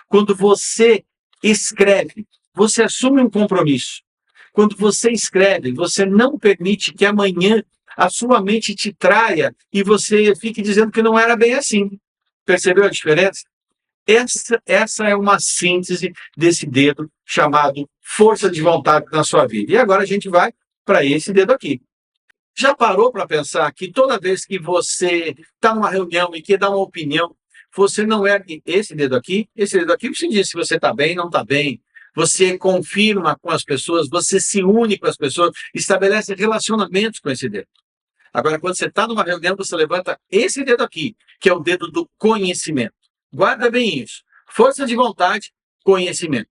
Quando você escreve, você assume um compromisso. Quando você escreve, você não permite que amanhã a sua mente te traia e você fique dizendo que não era bem assim. Percebeu a diferença? Essa é uma síntese desse dedo chamado força de vontade na sua vida. E agora a gente vai para esse dedo aqui. Já parou para pensar que toda vez que você está numa reunião e quer dar uma opinião, você não ergue esse dedo aqui você diz se você está bem, não está bem. Você confirma com as pessoas, você se une com as pessoas, estabelece relacionamentos com esse dedo. Agora, quando você está numa reunião, você levanta esse dedo aqui, que é o dedo do conhecimento. Guarda bem isso. Força de vontade, conhecimento.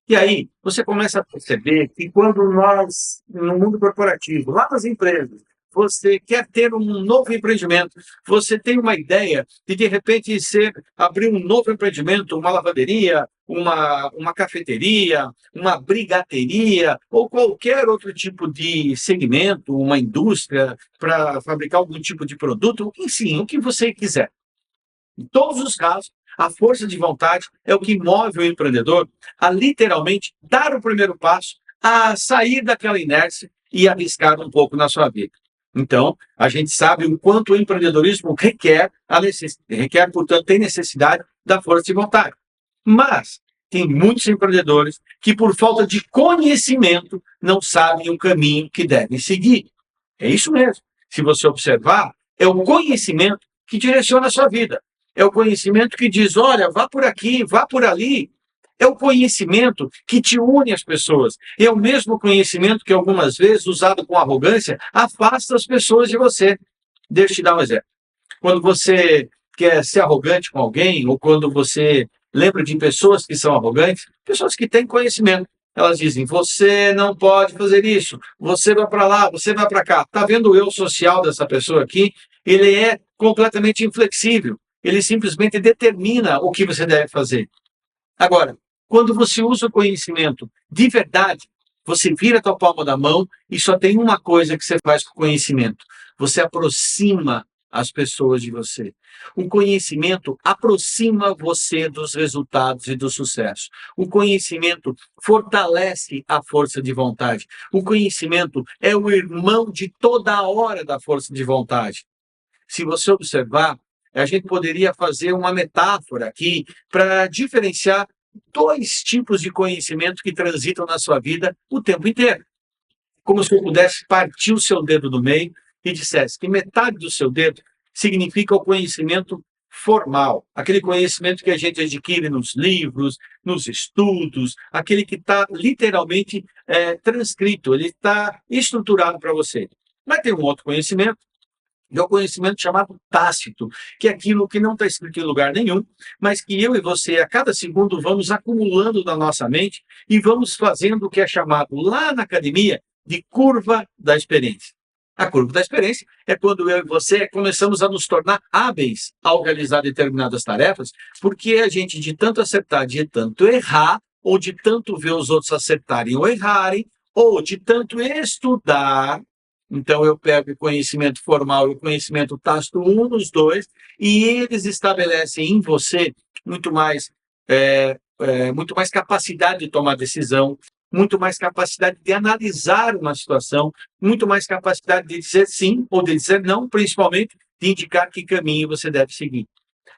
E aí, você começa a perceber que quando nós, no mundo corporativo, lá nas empresas, você quer ter um novo empreendimento, você tem uma ideia de repente, abrir um novo empreendimento, uma lavanderia, uma cafeteria, uma brigaderia, ou qualquer outro tipo de segmento, uma indústria, para fabricar algum tipo de produto, enfim, o que você quiser. Em todos os casos, a força de vontade é o que move o empreendedor a literalmente dar o primeiro passo, a sair daquela inércia e arriscar um pouco na sua vida. Então, a gente sabe o quanto o empreendedorismo requer, portanto, tem necessidade da força de vontade. Mas tem muitos empreendedores que, por falta de conhecimento, não sabem o caminho que devem seguir. É isso mesmo. Se você observar, é o conhecimento que direciona a sua vida. É o conhecimento que diz, olha, vá por aqui, vá por ali. É o conhecimento que te une às pessoas. É o mesmo conhecimento que, algumas vezes, usado com arrogância, afasta as pessoas de você. Deixa eu te dar um exemplo. Quando você quer ser arrogante com alguém, ou quando você lembra de pessoas que são arrogantes, pessoas que têm conhecimento. Elas dizem, você não pode fazer isso, você vai para lá, você vai para cá. Está vendo o eu social dessa pessoa aqui? Ele é completamente inflexível. Ele simplesmente determina o que você deve fazer. Agora, quando você usa o conhecimento de verdade, você vira a tua palma da mão e só tem uma coisa que você faz com o conhecimento. Você aproxima as pessoas de você. O conhecimento aproxima você dos resultados e do sucesso. O conhecimento fortalece a força de vontade. O conhecimento é o irmão de toda a hora da força de vontade. Se você observar, a gente poderia fazer uma metáfora aqui para diferenciar dois tipos de conhecimento que transitam na sua vida o tempo inteiro. Como se eu pudesse partir o seu dedo do meio e dissesse que metade do seu dedo significa o conhecimento formal, aquele conhecimento que a gente adquire nos livros, nos estudos, aquele que está literalmente transcrito, ele está estruturado para você. Mas tem um outro conhecimento, é o conhecimento chamado tácito, que é aquilo que não está escrito em lugar nenhum, mas que eu e você, a cada segundo, vamos acumulando na nossa mente e vamos fazendo o que é chamado lá na academia de curva da experiência. A curva da experiência é quando eu e você começamos a nos tornar hábeis ao realizar determinadas tarefas, porque a gente, de tanto acertar, de tanto errar, ou de tanto ver os outros acertarem ou errarem, ou de tanto estudar. Então, eu pego o conhecimento formal e o conhecimento tácito, um dos dois, e eles estabelecem em você muito mais capacidade de tomar decisão, muito mais capacidade de analisar uma situação, muito mais capacidade de dizer sim ou de dizer não, principalmente de indicar que caminho você deve seguir.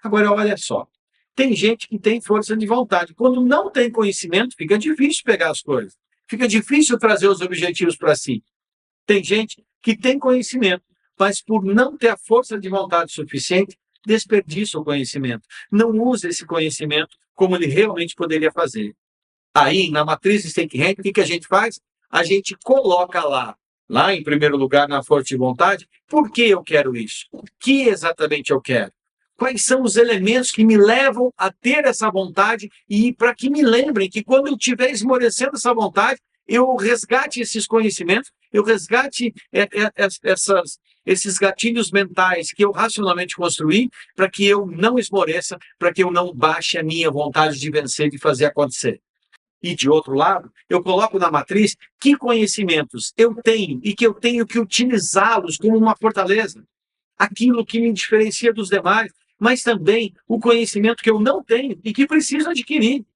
Agora, olha só, tem gente que tem força de vontade. Quando não tem conhecimento, fica difícil pegar as coisas, fica difícil trazer os objetivos para si. Tem gente que tem conhecimento, mas por não ter a força de vontade suficiente, desperdiça o conhecimento. Não usa esse conhecimento como ele realmente poderia fazer. Aí, na matriz Steinck-Henke, o que a gente faz? A gente coloca lá em primeiro lugar, na força de vontade, por que eu quero isso? O que exatamente eu quero? Quais são os elementos que me levam a ter essa vontade e para que me lembrem que quando eu estiver esmorecendo essa vontade, eu resgate esses conhecimentos, eu resgate esses gatilhos mentais que eu racionalmente construí para que eu não esmoreça, para que eu não baixe a minha vontade de vencer, de fazer acontecer. E, de outro lado, eu coloco na matriz que conhecimentos eu tenho e que eu tenho que utilizá-los como uma fortaleza. Aquilo que me diferencia dos demais, mas também o conhecimento que eu não tenho e que preciso adquirir.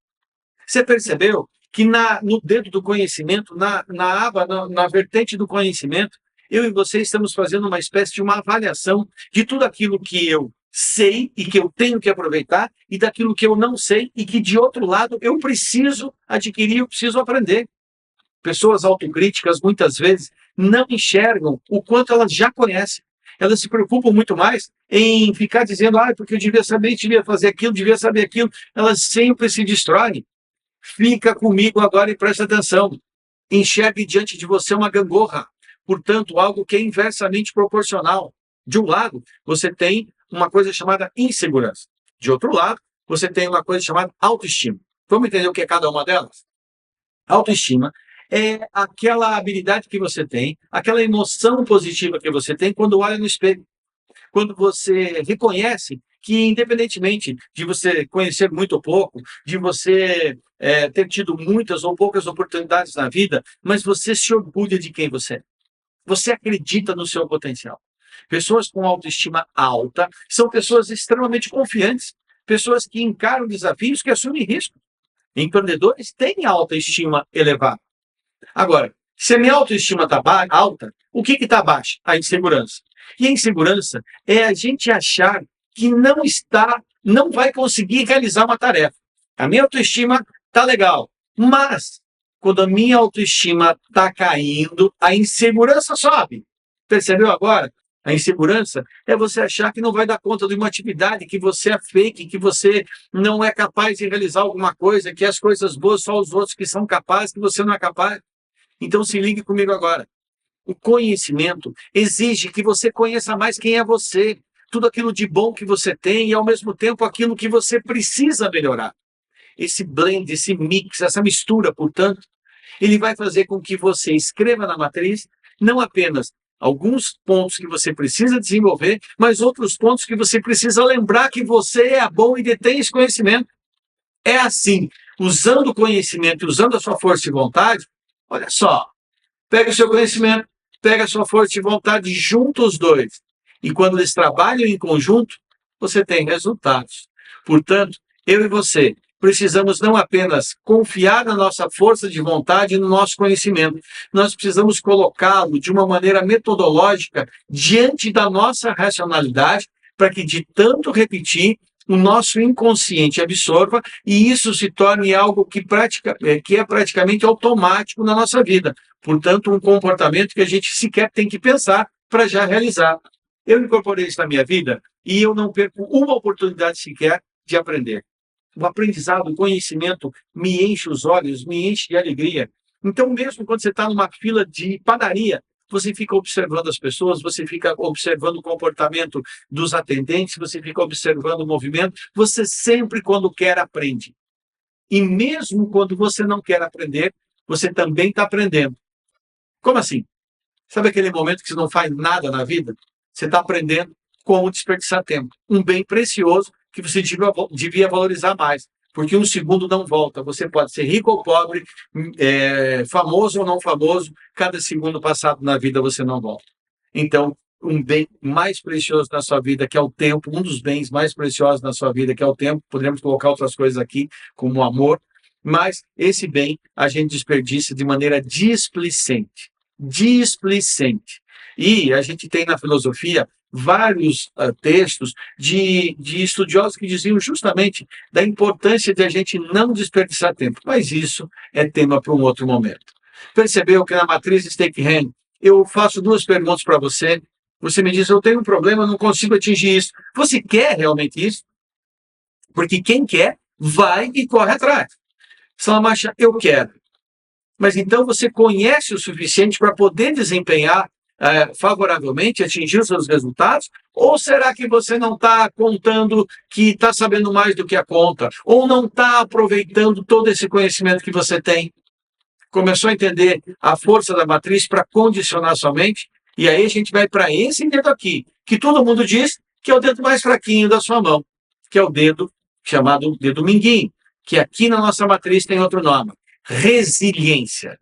Você percebeu que no dedo do conhecimento, na aba, na vertente do conhecimento, eu e você estamos fazendo uma espécie de uma avaliação de tudo aquilo que eu sei e que eu tenho que aproveitar e daquilo que eu não sei e que, de outro lado, eu preciso adquirir, eu preciso aprender. Pessoas autocríticas, muitas vezes, não enxergam o quanto elas já conhecem. Elas se preocupam muito mais em ficar dizendo, porque eu devia saber, devia fazer aquilo, devia saber aquilo. Elas sempre se destroem. Fica comigo agora e presta atenção. Enxergue diante de você uma gangorra. Portanto, algo que é inversamente proporcional. De um lado, você tem uma coisa chamada insegurança. De outro lado, você tem uma coisa chamada autoestima. Vamos entender o que é cada uma delas? Autoestima é aquela habilidade que você tem, aquela emoção positiva que você tem quando olha no espelho. Quando você reconhece que, independentemente de você conhecer muito ou pouco, de você ter tido muitas ou poucas oportunidades na vida, mas você se orgulha de quem você é. Você acredita no seu potencial. Pessoas com autoestima alta são pessoas extremamente confiantes, pessoas que encaram desafios, que assumem risco. Empreendedores têm autoestima elevada. Agora, se a minha autoestima está alta, o que está baixa? A insegurança. E a insegurança é a gente achar que não vai conseguir realizar uma tarefa. A minha autoestima está legal, mas quando a minha autoestima está caindo, a insegurança sobe. Percebeu agora? A insegurança é você achar que não vai dar conta de uma atividade, que você é fake, que você não é capaz de realizar alguma coisa, que as coisas boas só os outros que são capazes, que você não é capaz. Então se ligue comigo agora. O conhecimento exige que você conheça mais quem é você, tudo aquilo de bom que você tem e, ao mesmo tempo, aquilo que você precisa melhorar. Esse blend, esse mix, essa mistura, portanto, ele vai fazer com que você escreva na matriz não apenas alguns pontos que você precisa desenvolver, mas outros pontos que você precisa lembrar que você é bom e detém esse conhecimento. É assim, usando o conhecimento e usando a sua força de vontade, olha só, pega o seu conhecimento, pega a sua força de vontade, junta os dois. E quando eles trabalham em conjunto, você tem resultados. Portanto, eu e você precisamos não apenas confiar na nossa força de vontade e no nosso conhecimento, nós precisamos colocá-lo de uma maneira metodológica diante da nossa racionalidade para que de tanto repetir, o nosso inconsciente absorva e isso se torne algo que é praticamente automático na nossa vida. Portanto, um comportamento que a gente sequer tem que pensar para já realizar. Eu incorporei isso na minha vida e eu não perco uma oportunidade sequer de aprender. O aprendizado, o conhecimento me enche os olhos, me enche de alegria. Então, mesmo quando você está numa fila de padaria, você fica observando as pessoas, você fica observando o comportamento dos atendentes, você fica observando o movimento, você sempre, quando quer, aprende. E mesmo quando você não quer aprender, você também está aprendendo. Como assim? Sabe aquele momento que você não faz nada na vida? Você está aprendendo como desperdiçar tempo. Um bem precioso que você devia valorizar mais. Porque um segundo não volta. Você pode ser rico ou pobre, famoso ou não famoso, cada segundo passado na vida você não volta. Então, um bem mais precioso na sua vida, que é o tempo, um dos bens mais preciosos na sua vida, que é o tempo, poderíamos colocar outras coisas aqui, como o amor, mas esse bem a gente desperdiça de maneira displicente. Displicente. E a gente tem na filosofia vários textos de estudiosos que diziam justamente da importância de a gente não desperdiçar tempo. Mas isso é tema para um outro momento. Percebeu que na matriz Stake-Hand eu faço duas perguntas para você. Você me diz, eu tenho um problema, não consigo atingir isso. Você quer realmente isso? Porque quem quer, vai e corre atrás. Salamacha, eu quero. Mas então você conhece o suficiente para poder desempenhar favoravelmente, atingir os seus resultados? Ou será que você não está contando que está sabendo mais do que a conta? Ou não está aproveitando todo esse conhecimento que você tem? Começou a entender a força da matriz para condicionar sua mente? E aí a gente vai para esse dedo aqui, que todo mundo diz que é o dedo mais fraquinho da sua mão, que é o dedo chamado dedo mindinho, que aqui na nossa matriz tem outro nome. Resiliência.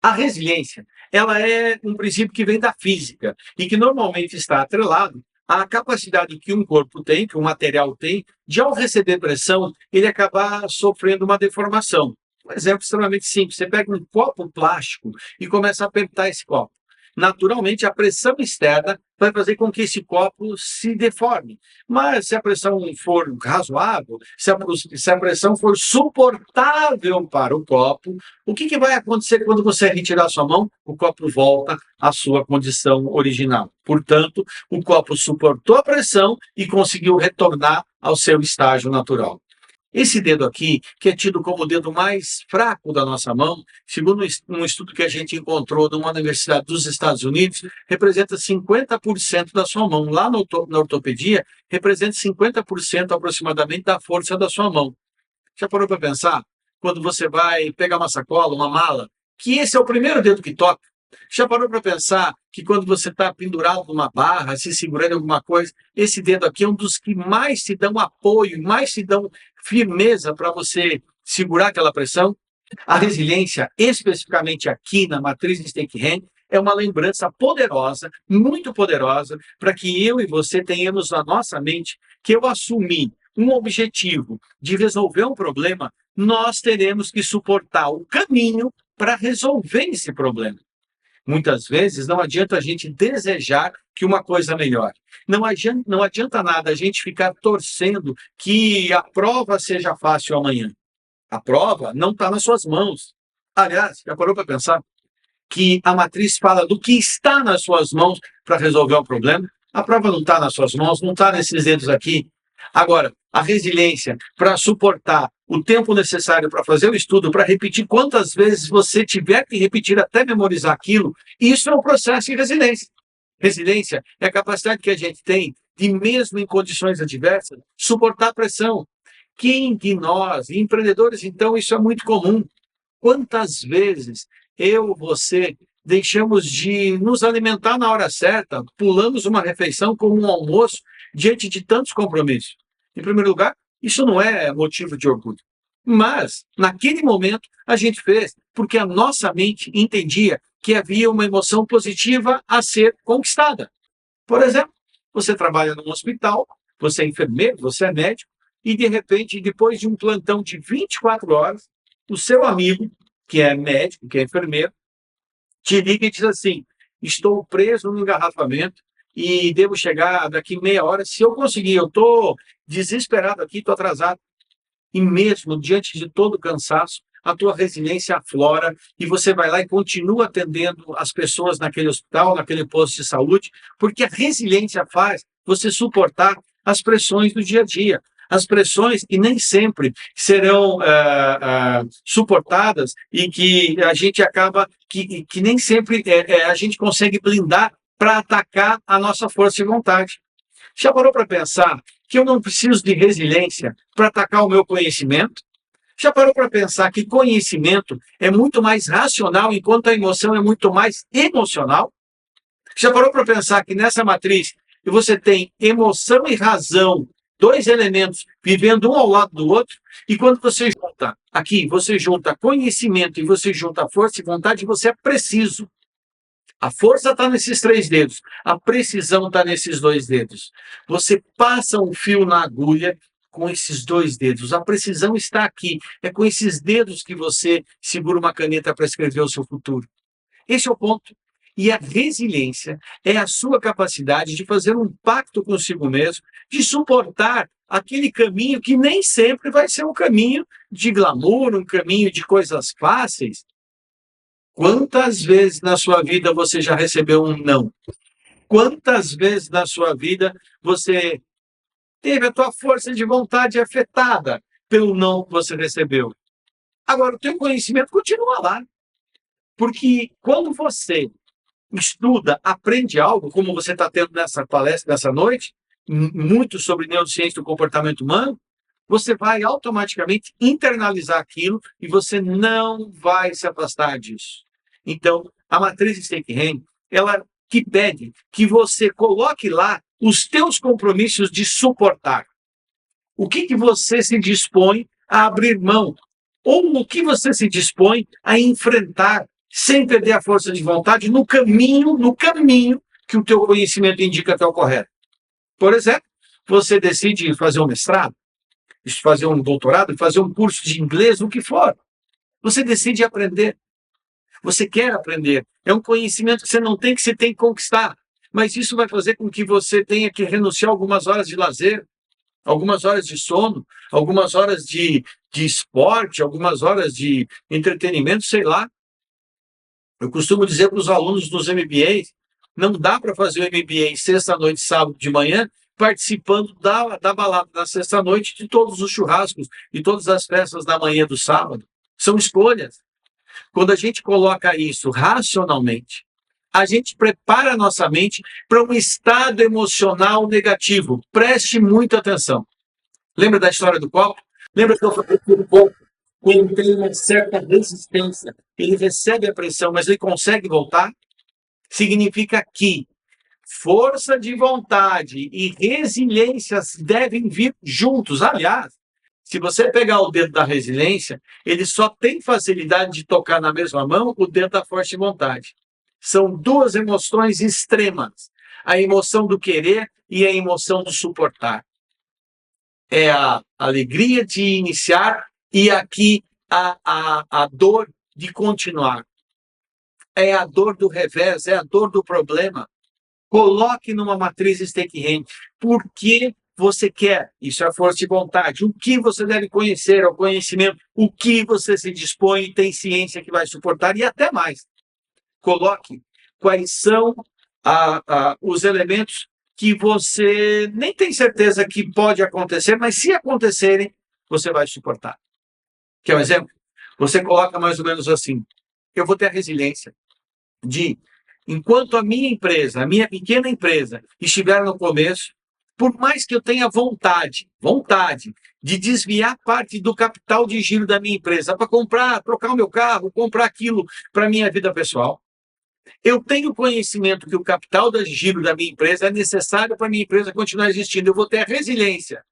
A resiliência, ela é um princípio que vem da física e que normalmente está atrelado à capacidade que um corpo tem, que um material tem, de ao receber pressão, ele acabar sofrendo uma deformação. Um exemplo extremamente simples, você pega um copo plástico e começa a apertar esse copo. Naturalmente, a pressão externa vai fazer com que esse copo se deforme. Mas se a pressão for razoável, se a pressão for suportável para o copo, o que vai acontecer quando você retirar a sua mão? O copo volta à sua condição original. Portanto, o copo suportou a pressão e conseguiu retornar ao seu estágio natural. Esse dedo aqui, que é tido como o dedo mais fraco da nossa mão, segundo um estudo que a gente encontrou numa universidade dos Estados Unidos, representa 50% da sua mão. Lá na ortopedia, representa 50% aproximadamente da força da sua mão. Já parou para pensar? Quando você vai pegar uma sacola, uma mala, que esse é o primeiro dedo que toca. Já parou para pensar que quando você está pendurado numa barra, se segurando em alguma coisa, esse dedo aqui é um dos que mais te dão apoio, mais te dão firmeza para você segurar aquela pressão? A resiliência, especificamente aqui na matriz Stake-Hand, é uma lembrança poderosa, muito poderosa, para que eu e você tenhamos na nossa mente que eu assumi um objetivo de resolver um problema, nós teremos que suportar o caminho para resolver esse problema. Muitas vezes não adianta a gente desejar que uma coisa melhore. Não adianta nada a gente ficar torcendo que a prova seja fácil amanhã. A prova não está nas suas mãos. Aliás, já parou para pensar que a matriz fala do que está nas suas mãos para resolver o problema? A prova não está nas suas mãos, não está nesses dedos aqui. Agora, a resiliência para suportar o tempo necessário para fazer o estudo, para repetir quantas vezes você tiver que repetir até memorizar aquilo, isso é um processo de resiliência. Resiliência é a capacidade que a gente tem de, mesmo em condições adversas, suportar a pressão. Quem de nós, empreendedores, então, isso é muito comum. Quantas vezes eu, você, deixamos de nos alimentar na hora certa, pulamos uma refeição como um almoço, diante de tantos compromissos? Em primeiro lugar, isso não é motivo de orgulho. Mas, naquele momento, a gente fez porque a nossa mente entendia que havia uma emoção positiva a ser conquistada. Por exemplo, você trabalha num hospital, você é enfermeiro, você é médico, e de repente, depois de um plantão de 24 horas, o seu amigo, que é médico, que é enfermeiro, te liga e diz assim: estou preso no engarrafamento, e devo chegar daqui meia hora. Se eu conseguir, eu estou desesperado aqui, estou atrasado. E mesmo diante de todo o cansaço, a tua resiliência aflora e você vai lá e continua atendendo as pessoas naquele hospital, naquele posto de saúde, porque a resiliência faz você suportar as pressões do dia a dia. As pressões que nem sempre serão suportadas e que a gente acaba, que nem sempre a gente consegue blindar para atacar a nossa força e vontade. Já parou para pensar que eu não preciso de resiliência para atacar o meu conhecimento? Já parou para pensar que conhecimento é muito mais racional, enquanto a emoção é muito mais emocional? Já parou para pensar que nessa matriz você tem emoção e razão, dois elementos vivendo um ao lado do outro, e quando você junta aqui, você junta conhecimento e você junta força e vontade, você é preciso. A força está nesses 3 dedos, a precisão está nesses 2 dedos. Você passa um fio na agulha com esses 2 dedos. A precisão está aqui. É com esses dedos que você segura uma caneta para escrever o seu futuro. Esse é o ponto. E a resiliência é a sua capacidade de fazer um pacto consigo mesmo, de suportar aquele caminho que nem sempre vai ser um caminho de glamour, um caminho de coisas fáceis. Quantas vezes na sua vida você já recebeu um não? Quantas vezes na sua vida você teve a tua força de vontade afetada pelo não que você recebeu? Agora, o teu conhecimento continua lá. Porque quando você estuda, aprende algo, como você está tendo nessa palestra, nessa noite, muito sobre neurociência do comportamento humano, você vai automaticamente internalizar aquilo e você não vai se afastar disso. Então, a matriz Stake-Hen, ela que pede que você coloque lá os teus compromissos de suportar. O que você se dispõe a abrir mão? Ou o que você se dispõe a enfrentar sem perder a força de vontade no caminho que o teu conhecimento indica que é o correto. Por exemplo, você decide fazer um mestrado, fazer um doutorado, fazer um curso de inglês, o que for. Você decide aprender. Você quer aprender. É um conhecimento que você não tem, que você tem que conquistar. Mas isso vai fazer com que você tenha que renunciar a algumas horas de lazer, algumas horas de sono, algumas horas de esporte, algumas horas de entretenimento, sei lá. Eu costumo dizer para os alunos dos MBAs, não dá para fazer o MBA sexta-noite, sábado de manhã, participando da balada da sexta-noite, de todos os churrascos e todas as festas da manhã do sábado. São escolhas. Quando a gente coloca isso racionalmente, a gente prepara a nossa mente para um estado emocional negativo. Preste muita atenção. Lembra da história do copo? Lembra que eu falei que o copo, quando tem uma certa resistência, ele recebe a pressão, mas ele consegue voltar? Significa que força de vontade e resiliência devem vir juntos. Aliás, se você pegar o dedo da resiliência, ele só tem facilidade de tocar na mesma mão o dedo da força de vontade. São 2 emoções extremas. A emoção do querer e a emoção do suportar. É a alegria de iniciar e aqui a dor de continuar. É a dor do revés, é a dor do problema. Coloque numa matriz Stake-Hen. Por que você quer? Isso é a força de vontade. O que você deve conhecer, é o conhecimento. O que você se dispõe e tem ciência que vai suportar. E até mais. Coloque quais são os elementos que você nem tem certeza que pode acontecer, mas se acontecerem, você vai suportar. Quer um exemplo? Você coloca mais ou menos assim: eu vou ter a resiliência de, enquanto a minha empresa, a minha pequena empresa, estiver no começo, por mais que eu tenha vontade de desviar parte do capital de giro da minha empresa para trocar o meu carro, comprar aquilo para a minha vida pessoal, eu tenho conhecimento que o capital de giro da minha empresa é necessário para a minha empresa continuar existindo. Eu vou ter a resiliência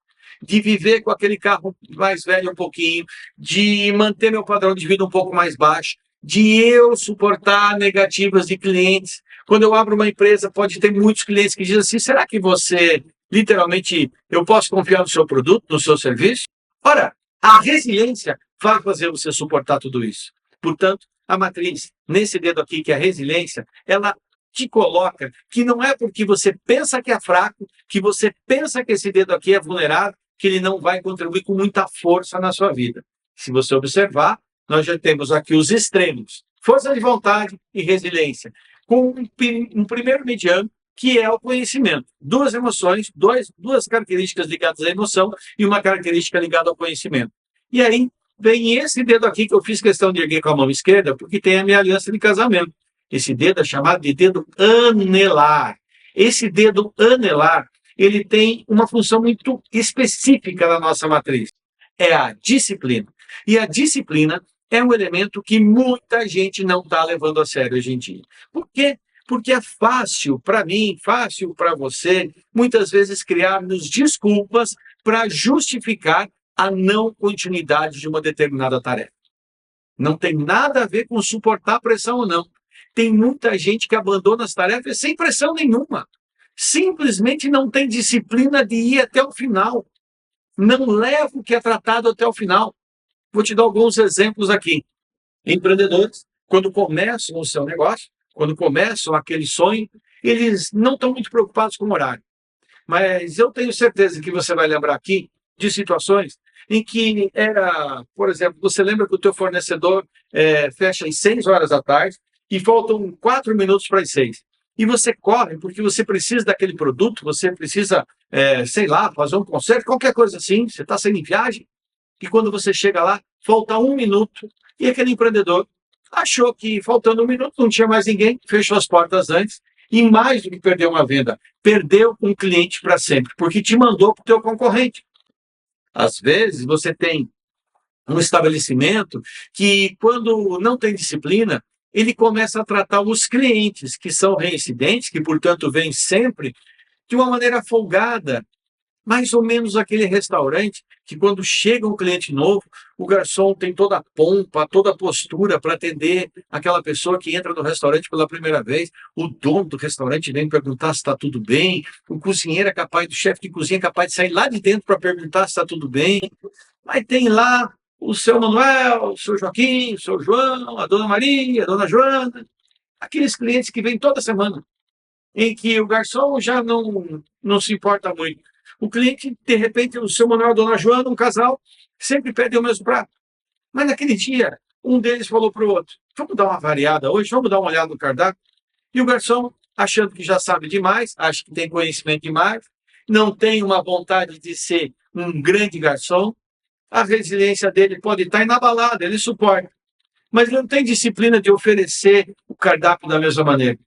de viver com aquele carro mais velho um pouquinho, de manter meu padrão de vida um pouco mais baixo, de eu suportar negativas de clientes. Quando eu abro uma empresa, pode ter muitos clientes que dizem assim: será que você, literalmente, eu posso confiar no seu produto, no seu serviço? Ora, a resiliência vai fazer você suportar tudo isso. Portanto, a matriz, nesse dedo aqui, que é a resiliência, ela te coloca que não é porque você pensa que é fraco, que você pensa que esse dedo aqui é vulnerável, que ele não vai contribuir com muita força na sua vida. Se você observar, nós já temos aqui os extremos, força de vontade e resiliência, com um primeiro mediano, que é o conhecimento. Duas emoções, duas características ligadas à emoção e uma característica ligada ao conhecimento. E aí vem esse dedo aqui que eu fiz questão de erguer com a mão esquerda, porque tem a minha aliança de casamento. Esse dedo é chamado de dedo anelar. Esse dedo anelar, ele tem uma função muito específica na nossa matriz. É a disciplina. E a disciplina é um elemento que muita gente não está levando a sério hoje em dia. Por quê? Porque é fácil para mim, fácil para você, muitas vezes criarmos desculpas para justificar a não continuidade de uma determinada tarefa. Não tem nada a ver com suportar pressão ou não. Tem muita gente que abandona as tarefas sem pressão nenhuma. Simplesmente não tem disciplina de ir até o final. Não leva o que é tratado até o final. Vou te dar alguns exemplos aqui. Empreendedores, quando começam o seu negócio, quando começam aquele sonho, eles não estão muito preocupados com o horário. Mas eu tenho certeza que você vai lembrar aqui de situações em que era, por exemplo, você lembra que o teu fornecedor fecha às 6 horas da tarde e faltam 4 minutos para as 6. E você corre porque você precisa daquele produto, você precisa, sei lá, fazer um concerto, qualquer coisa assim, você está saindo em viagem, e quando você chega lá, falta 1 minuto, e aquele empreendedor achou que faltando 1 minuto não tinha mais ninguém, fechou as portas antes, e mais do que perder uma venda, perdeu um cliente para sempre, porque te mandou para o teu concorrente. Às vezes você tem um estabelecimento que, quando não tem disciplina, ele começa a tratar os clientes que são reincidentes, que, portanto, vêm sempre, de uma maneira folgada. Mais ou menos aquele restaurante que, quando chega um cliente novo, o garçom tem toda a pompa, toda a postura para atender aquela pessoa que entra no restaurante pela primeira vez. O dono do restaurante vem perguntar se está tudo bem. O cozinheiro é capaz, do chefe de cozinha é capaz de sair lá de dentro para perguntar se está tudo bem. Mas tem lá o seu Manuel, o seu Joaquim, o seu João, a dona Maria, a dona Joana. Aqueles clientes que vêm toda semana, em que o garçom já não se importa muito. O cliente, de repente, o seu Manuel e a dona Joana, um casal, sempre pedem o mesmo prato. Mas naquele dia, um deles falou para o outro, vamos dar uma variada hoje, vamos dar uma olhada no cardápio. E o garçom, achando que já sabe demais, acha que tem conhecimento demais, não tem uma vontade de ser um grande garçom, a resiliência dele pode estar inabalada, ele suporta. Mas ele não tem disciplina de oferecer o cardápio da mesma maneira.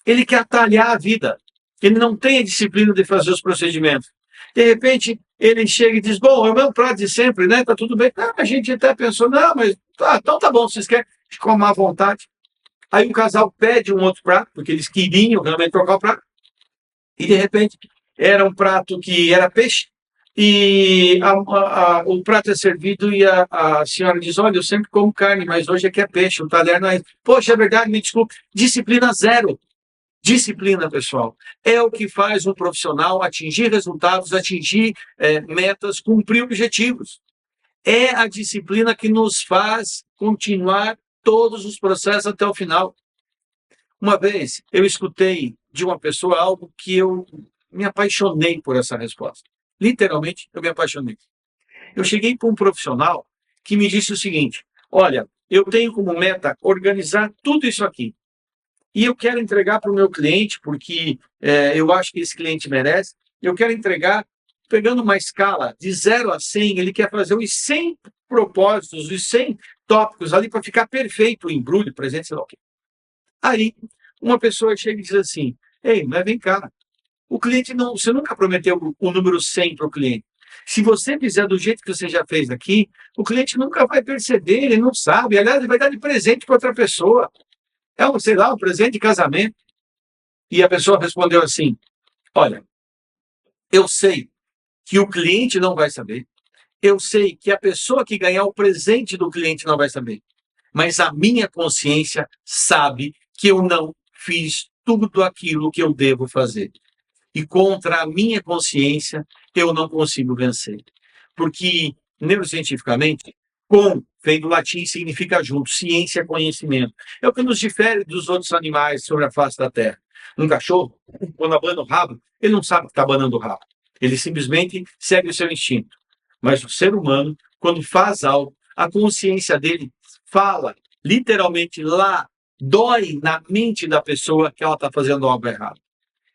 Ele quer atalhar a vida. Ele não tem a disciplina de fazer os procedimentos. De repente, ele chega e diz, bom, é o mesmo prato de sempre, né? Tá tudo bem. Ah, a gente até pensou, não, mas então tá bom, vocês querem comer à vontade. Aí o casal pede um outro prato, porque eles queriam realmente trocar o prato. E, de repente, era um prato que era peixe, e o prato é servido e a senhora diz, olha, eu sempre como carne, mas hoje aqui é peixe, o talher não é... Poxa, é verdade, me desculpe. Disciplina zero. Disciplina, pessoal, é o que faz um profissional atingir resultados, atingir metas, cumprir objetivos. É a disciplina que nos faz continuar todos os processos até o final. Uma vez, eu escutei de uma pessoa algo que eu me apaixonei por essa resposta. Literalmente, eu me apaixonei. Eu cheguei para um profissional que me disse o seguinte, olha, eu tenho como meta organizar tudo isso aqui. E eu quero entregar para o meu cliente, porque eu acho que esse cliente merece. Eu quero entregar, pegando uma escala de 0 a 100, ele quer fazer os 100 propósitos, os 100 tópicos ali para ficar perfeito o embrulho, presente, sei lá o quê. Aí, uma pessoa chega e diz assim, ei, mas vem cá, o cliente não, você nunca prometeu o número 100 para o cliente. Se você fizer do jeito que você já fez aqui, o cliente nunca vai perceber, ele não sabe. Aliás, ele vai dar de presente para outra pessoa. É um, sei lá, um presente de casamento. E a pessoa respondeu assim, olha, eu sei que o cliente não vai saber, eu sei que a pessoa que ganhar o presente do cliente não vai saber, mas a minha consciência sabe que eu não fiz tudo aquilo que eu devo fazer. E contra a minha consciência, eu não consigo vencer. Porque, neurocientificamente, com, vem do latim, significa junto, ciência, conhecimento. É o que nos difere dos outros animais sobre a face da Terra. Um cachorro, quando abana o rabo, ele não sabe que está abanando o rabo. Ele simplesmente segue o seu instinto. Mas o ser humano, quando faz algo, a consciência dele fala, literalmente lá, dói na mente da pessoa que ela está fazendo algo errado.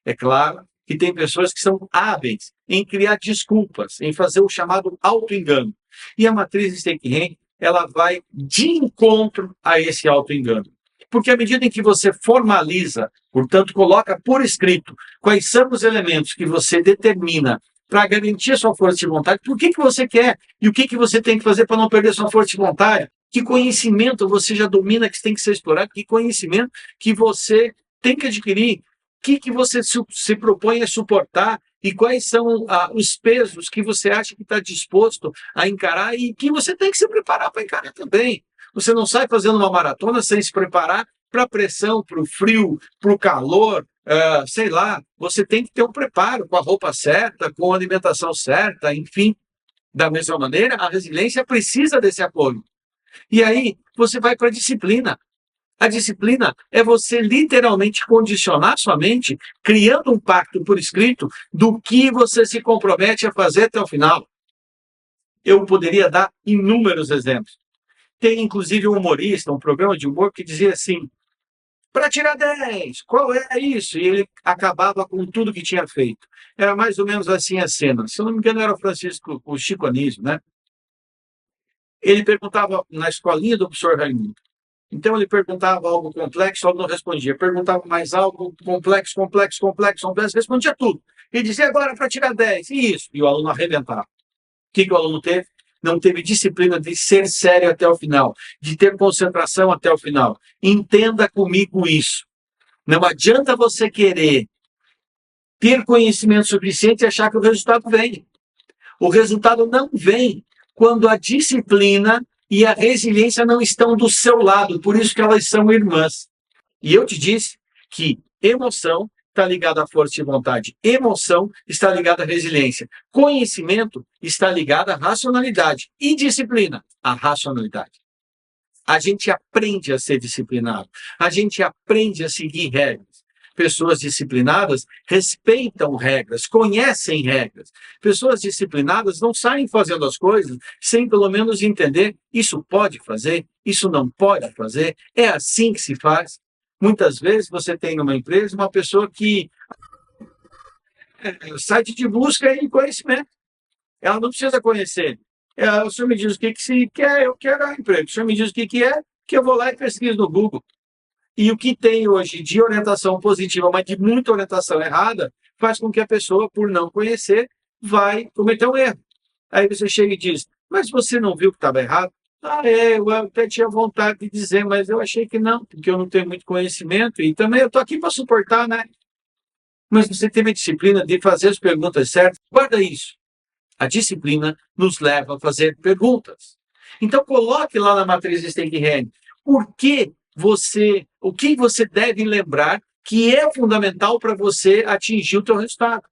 É claro que tem pessoas que são hábeis em criar desculpas, em fazer o chamado auto-engano. E a matriz Steinken, ela vai de encontro a esse auto-engano. Porque à medida em que você formaliza, portanto, coloca por escrito quais são os elementos que você determina para garantir a sua força de vontade, por que você quer e o que você tem que fazer para não perder sua força de vontade, que conhecimento você já domina que tem que ser explorado, que conhecimento que você tem que adquirir, o que você se propõe a suportar e quais são os pesos que você acha que está disposto a encarar e que você tem que se preparar para encarar também. Você não sai fazendo uma maratona sem se preparar para a pressão, para o frio, para o calor, sei lá. Você tem que ter um preparo com a roupa certa, com a alimentação certa, enfim. Da mesma maneira, a resiliência precisa desse apoio. E aí, você vai para a disciplina. A disciplina é você literalmente condicionar sua mente, criando um pacto por escrito do que você se compromete a fazer até o final. Eu poderia dar inúmeros exemplos. Tem, inclusive, um humorista, um programa de humor, que dizia assim, para tirar 10, qual é isso? E ele acabava com tudo que tinha feito. Era mais ou menos assim a cena. Se eu não me engano, era o Chico Anísio, né? Ele perguntava na escolinha do professor Raimundo. Então, ele perguntava algo complexo, o aluno não respondia. Perguntava mais algo complexo, respondia tudo. Ele dizia, agora para tirar 10. E isso? E o aluno arrebentava. O que o aluno teve? Não teve disciplina de ser sério até o final, de ter concentração até o final. Entenda comigo isso. Não adianta você querer ter conhecimento suficiente e achar que o resultado vem. O resultado não vem quando a disciplina e a resiliência não estão do seu lado, por isso que elas são irmãs. E eu te disse que emoção está ligada à força de vontade, emoção está ligada à resiliência, conhecimento está ligado à racionalidade e disciplina, à racionalidade. A gente aprende a ser disciplinado, a gente aprende a seguir regras. Pessoas disciplinadas respeitam regras, conhecem regras. Pessoas disciplinadas não saem fazendo as coisas sem pelo menos entender isso pode fazer, isso não pode fazer, é assim que se faz. Muitas vezes você tem numa empresa uma pessoa que site de busca e conhecimento. Ela não precisa conhecer. O senhor me diz o que se quer, eu quero a emprego. O senhor me diz o que é, que eu vou lá e pesquiso no Google. E o que tem hoje de orientação positiva, mas de muita orientação errada, faz com que a pessoa, por não conhecer, vai cometer um erro. Aí você chega e diz, mas você não viu que estava errado? Eu até tinha vontade de dizer, mas eu achei que não, porque eu não tenho muito conhecimento e também eu estou aqui para suportar, né? Mas você teve a disciplina de fazer as perguntas certas. Guarda isso. A disciplina nos leva a fazer perguntas. Então, coloque lá na matriz Steinken o que você deve lembrar que é fundamental para você atingir o teu resultado.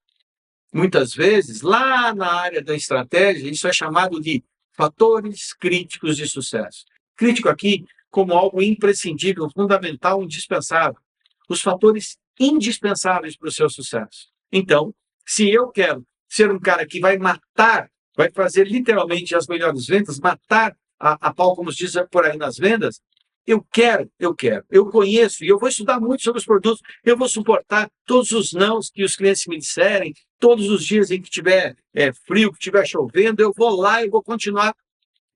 Muitas vezes, lá na área da estratégia, isso é chamado de fatores críticos de sucesso. Crítico aqui como algo imprescindível, fundamental, indispensável. Os fatores indispensáveis para o seu sucesso. Então, se eu quero ser um cara que vai fazer literalmente as melhores vendas, matar a pau, como se diz por aí nas vendas, eu conheço e eu vou estudar muito sobre os produtos, eu vou suportar todos os nãos que os clientes me disserem, todos os dias em que tiver frio, que tiver chovendo, eu vou lá e vou continuar.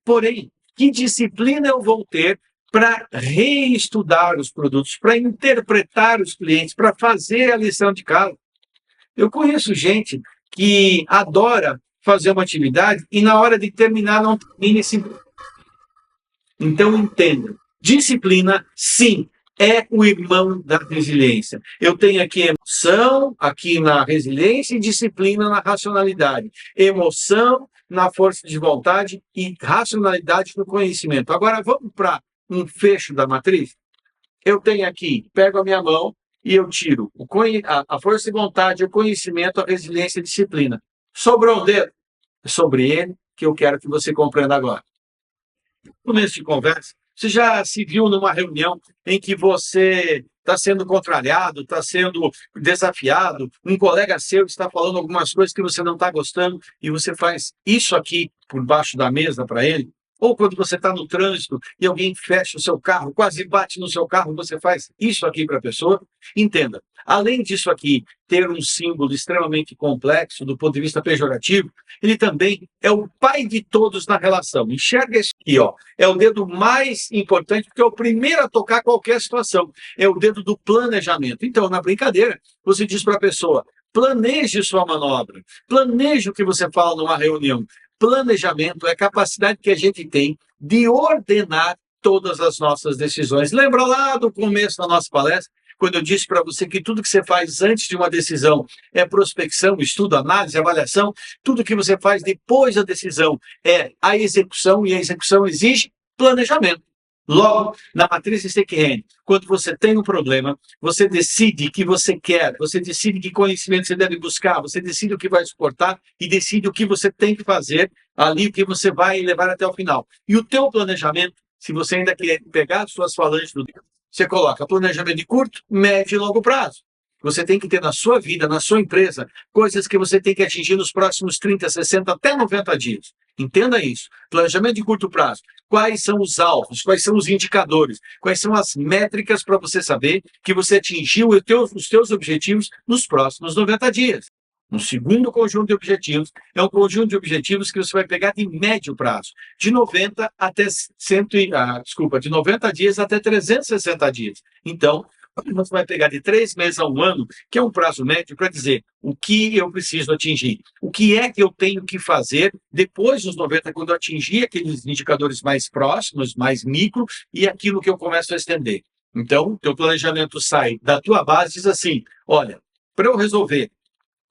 Porém, que disciplina eu vou ter para reestudar os produtos, para interpretar os clientes, para fazer a lição de casa? Eu conheço gente que adora fazer uma atividade e na hora de terminar não termina esse. Então, entenda. Disciplina, sim, é o irmão da resiliência. Eu tenho aqui emoção, aqui na resiliência, e disciplina na racionalidade. Emoção na força de vontade e racionalidade no conhecimento. Agora, vamos para um fecho da matriz? Eu tenho aqui, pego a minha mão e eu tiro a força de vontade, o conhecimento, a resiliência e a disciplina. Sobrou um dedo? É sobre ele que eu quero que você compreenda agora. No começo de conversa, você já se viu numa reunião em que você está sendo contrariado, está sendo desafiado, um colega seu está falando algumas coisas que você não está gostando e você faz isso aqui por baixo da mesa para ele. Ou quando você está no trânsito e alguém fecha o seu carro, quase bate no seu carro, você faz isso aqui para a pessoa. Entenda, além disso aqui ter um símbolo extremamente complexo do ponto de vista pejorativo, ele também é o pai de todos na relação. Enxerga isso aqui, ó. É o dedo mais importante, porque é o primeiro a tocar qualquer situação. É o dedo do planejamento. Então, na brincadeira, você diz para a pessoa, planeje sua manobra, planeje o que você fala numa reunião. Planejamento é a capacidade que a gente tem de ordenar todas as nossas decisões. Lembra lá do começo da nossa palestra, quando eu disse para você que tudo que você faz antes de uma decisão é prospecção, estudo, análise, avaliação. Tudo que você faz depois da decisão é a execução, e a execução exige planejamento. Logo, na matriz Steinke-Hennig, quando você tem um problema, você decide o que você quer, você decide que conhecimento você deve buscar, você decide o que vai suportar e decide o que você tem que fazer ali, o que você vai levar até o final. E o teu planejamento, se você ainda quer pegar as suas falanges do dedo, você coloca planejamento de curto, médio e longo prazo. Você tem que ter na sua vida, na sua empresa, coisas que você tem que atingir nos próximos 30, 60, até 90 dias. Entenda isso. Planejamento de curto prazo. Quais são os alvos? Quais são os indicadores? Quais são as métricas para você saber que você atingiu os teus objetivos nos próximos 90 dias? Um segundo conjunto de objetivos é um conjunto de objetivos que você vai pegar de médio prazo, de 90 até de 90 dias até 360 dias. Então, você vai pegar de 3 meses a 1 ano, que é um prazo médio, para dizer o que eu preciso atingir. O que é que eu tenho que fazer depois dos 90, quando eu atingir aqueles indicadores mais próximos, mais micro, e aquilo que eu começo a estender. Então, teu planejamento sai da tua base e diz assim, olha, para eu resolver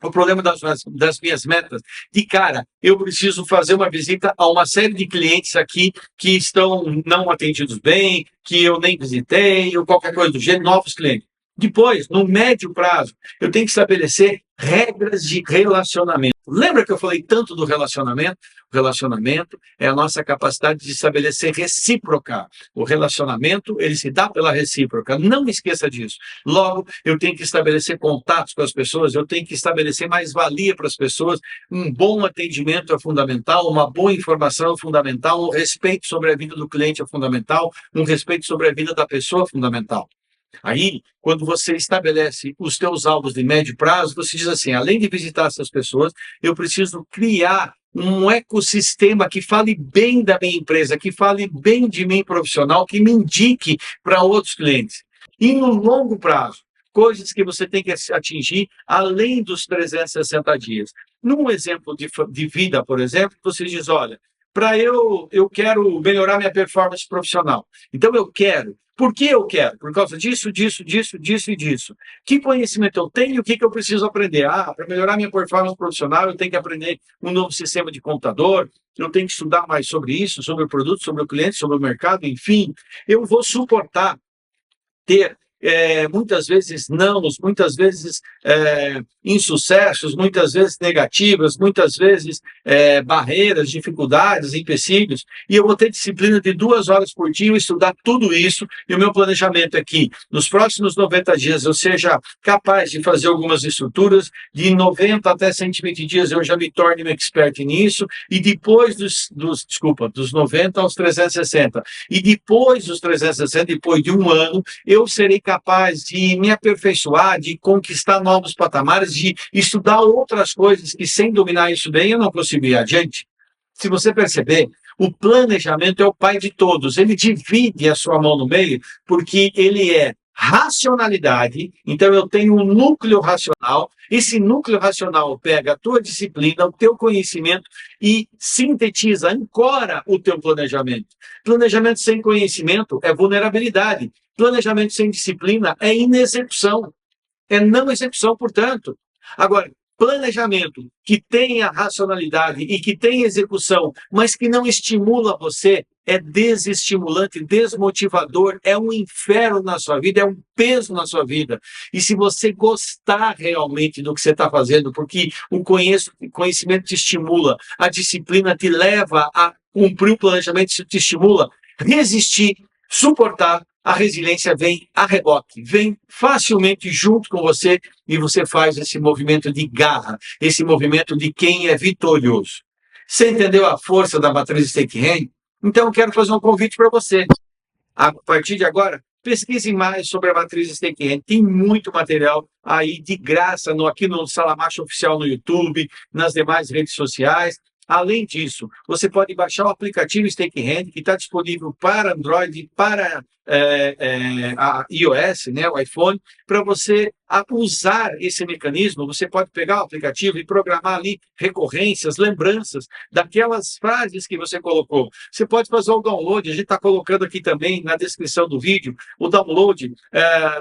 o problema das minhas metas, de cara, eu preciso fazer uma visita a uma série de clientes aqui que estão não atendidos bem, que eu nem visitei, ou qualquer coisa do gênero, novos clientes. Depois, no médio prazo, eu tenho que estabelecer regras de relacionamento. Lembra que eu falei tanto do relacionamento? O relacionamento é a nossa capacidade de estabelecer recíproca. O relacionamento, ele se dá pela recíproca. Não esqueça disso. Logo, eu tenho que estabelecer contatos com as pessoas, eu tenho que estabelecer mais-valia para as pessoas. Um bom atendimento é fundamental, uma boa informação é fundamental, um respeito sobre a vida do cliente é fundamental, um respeito sobre a vida da pessoa é fundamental. Aí, quando você estabelece os teus alvos de médio prazo, você diz assim, além de visitar essas pessoas, eu preciso criar um ecossistema que fale bem da minha empresa, que fale bem de mim profissional, que me indique para outros clientes. E no longo prazo, coisas que você tem que atingir além dos 360 dias. Num exemplo de vida, por exemplo, você diz, olha, eu quero melhorar minha performance profissional. Então eu quero. Por que eu quero? Por causa disso, disso e disso. Que conhecimento eu tenho e o que eu preciso aprender? Para melhorar minha performance profissional, eu tenho que aprender um novo sistema de computador, eu tenho que estudar mais sobre isso, sobre o produto, sobre o cliente, sobre o mercado, enfim. Eu vou suportar ter muitas vezes nãos, muitas vezes insucessos, muitas vezes negativas, muitas vezes barreiras, dificuldades, empecilhos, e eu vou ter disciplina de 2 horas por dia, estudar tudo isso, e o meu planejamento é que nos próximos 90 dias eu seja capaz de fazer algumas estruturas, de 90 até 120 dias eu já me torne um expert nisso, e depois dos 90 aos 360, e depois dos 360, depois de 1 ano, eu serei capaz de me aperfeiçoar, de conquistar novos patamares, de estudar outras coisas que sem dominar isso bem eu não consigo ir adiante. Se você perceber, o planejamento é o pai de todos. Ele divide a sua mão no meio porque ele é racionalidade. Então eu tenho um núcleo racional. Esse núcleo racional pega a tua disciplina, o teu conhecimento e sintetiza, ancora o teu planejamento. Planejamento sem conhecimento é vulnerabilidade. Planejamento sem disciplina é inexecução. É não execução, portanto. Agora, planejamento que tenha racionalidade e que tenha execução, mas que não estimula você, é desestimulante, desmotivador, é um inferno na sua vida, é um peso na sua vida. E se você gostar realmente do que você está fazendo, porque o conhecimento te estimula, a disciplina te leva a cumprir o planejamento, isso te estimula, resistir, suportar, a resiliência vem a reboque, vem facilmente junto com você e você faz esse movimento de garra, esse movimento de quem é vitorioso. Você entendeu a força da matriz Stake-Hand? Então eu quero fazer um convite para você. A partir de agora, pesquise mais sobre a matriz Stake-Hand. Tem muito material aí de graça aqui no Salamacho Oficial no YouTube, nas demais redes sociais. Além disso, você pode baixar o aplicativo Stake-Hand, que está disponível para Android, para a iOS, né, o iPhone, para você usar esse mecanismo. Você pode pegar o aplicativo e programar ali recorrências, lembranças daquelas frases que você colocou. Você pode fazer o download, a gente está colocando aqui também na descrição do vídeo, o download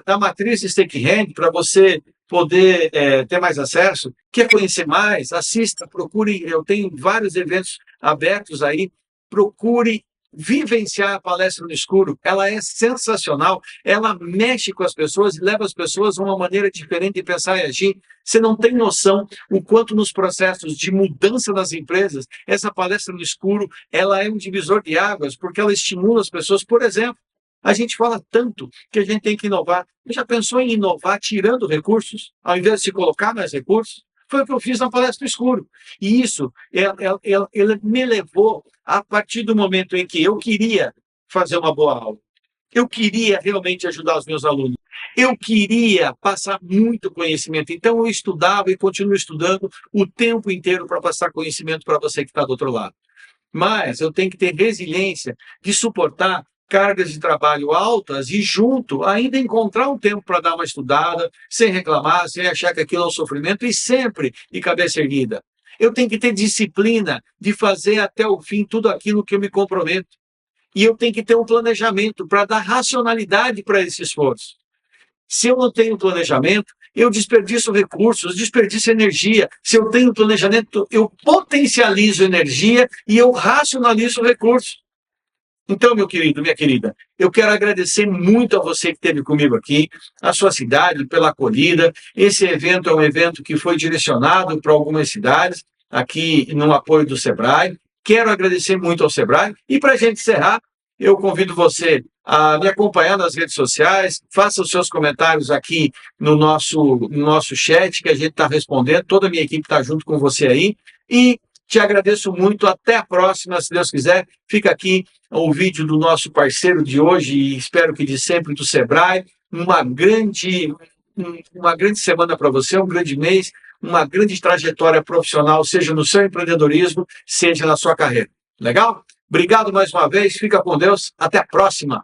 da matriz Stake-Hand para você poder ter mais acesso. Quer conhecer mais? Assista, procure. Eu tenho vários eventos abertos aí. Procure vivenciar a palestra no escuro. Ela é sensacional. Ela mexe com as pessoas e leva as pessoas a uma maneira diferente de pensar e agir. Você não tem noção o quanto nos processos de mudança das empresas, essa palestra no escuro, ela é um divisor de águas, porque ela estimula as pessoas. Por exemplo, a gente fala tanto que a gente tem que inovar. Você já pensou em inovar tirando recursos, ao invés de se colocar mais recursos? Foi o que eu fiz na palestra no escuro. E isso, ela me levou a partir do momento em que eu queria fazer uma boa aula. Eu queria realmente ajudar os meus alunos. Eu queria passar muito conhecimento. Então, eu estudava e continuo estudando o tempo inteiro para passar conhecimento para você que está do outro lado. Mas eu tenho que ter resiliência de suportar cargas de trabalho altas e junto ainda encontrar um tempo para dar uma estudada, sem reclamar, sem achar que aquilo é um sofrimento e sempre de cabeça erguida. Eu tenho que ter disciplina de fazer até o fim tudo aquilo que eu me comprometo. E eu tenho que ter um planejamento para dar racionalidade para esse esforço. Se eu não tenho planejamento, eu desperdiço recursos, desperdiço energia. Se eu tenho planejamento, eu potencializo energia e eu racionalizo recursos. Então, meu querido, minha querida, eu quero agradecer muito a você que esteve comigo aqui, a sua cidade, pela acolhida. Esse evento é um evento que foi direcionado para algumas cidades, aqui no apoio do Sebrae. Quero agradecer muito ao Sebrae. E para a gente encerrar, eu convido você a me acompanhar nas redes sociais, faça os seus comentários aqui no nosso chat, que a gente está respondendo, toda a minha equipe está junto com você aí. E te agradeço muito, até a próxima, se Deus quiser. Fica aqui o vídeo do nosso parceiro de hoje e espero que de sempre do Sebrae. Uma grande semana para você, um grande mês, uma grande trajetória profissional, seja no seu empreendedorismo, seja na sua carreira. Legal? Obrigado mais uma vez, fica com Deus, até a próxima.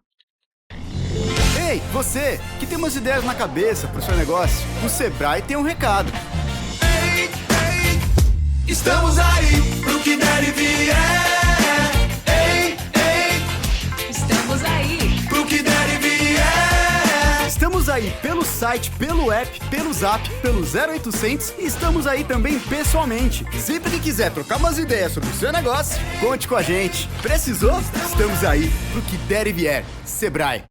Ei, você que tem umas ideias na cabeça para o seu negócio, o Sebrae tem um recado.
Estamos aí pro que der e vier. Ei, ei.
Estamos aí.
Pro que der e vier.
Estamos aí pelo site, pelo app, pelo zap, pelo 0800 e estamos aí também pessoalmente. Sempre que quiser trocar umas ideias sobre o seu negócio, conte com a gente. Precisou? Estamos aí pro que der e vier. Sebrae.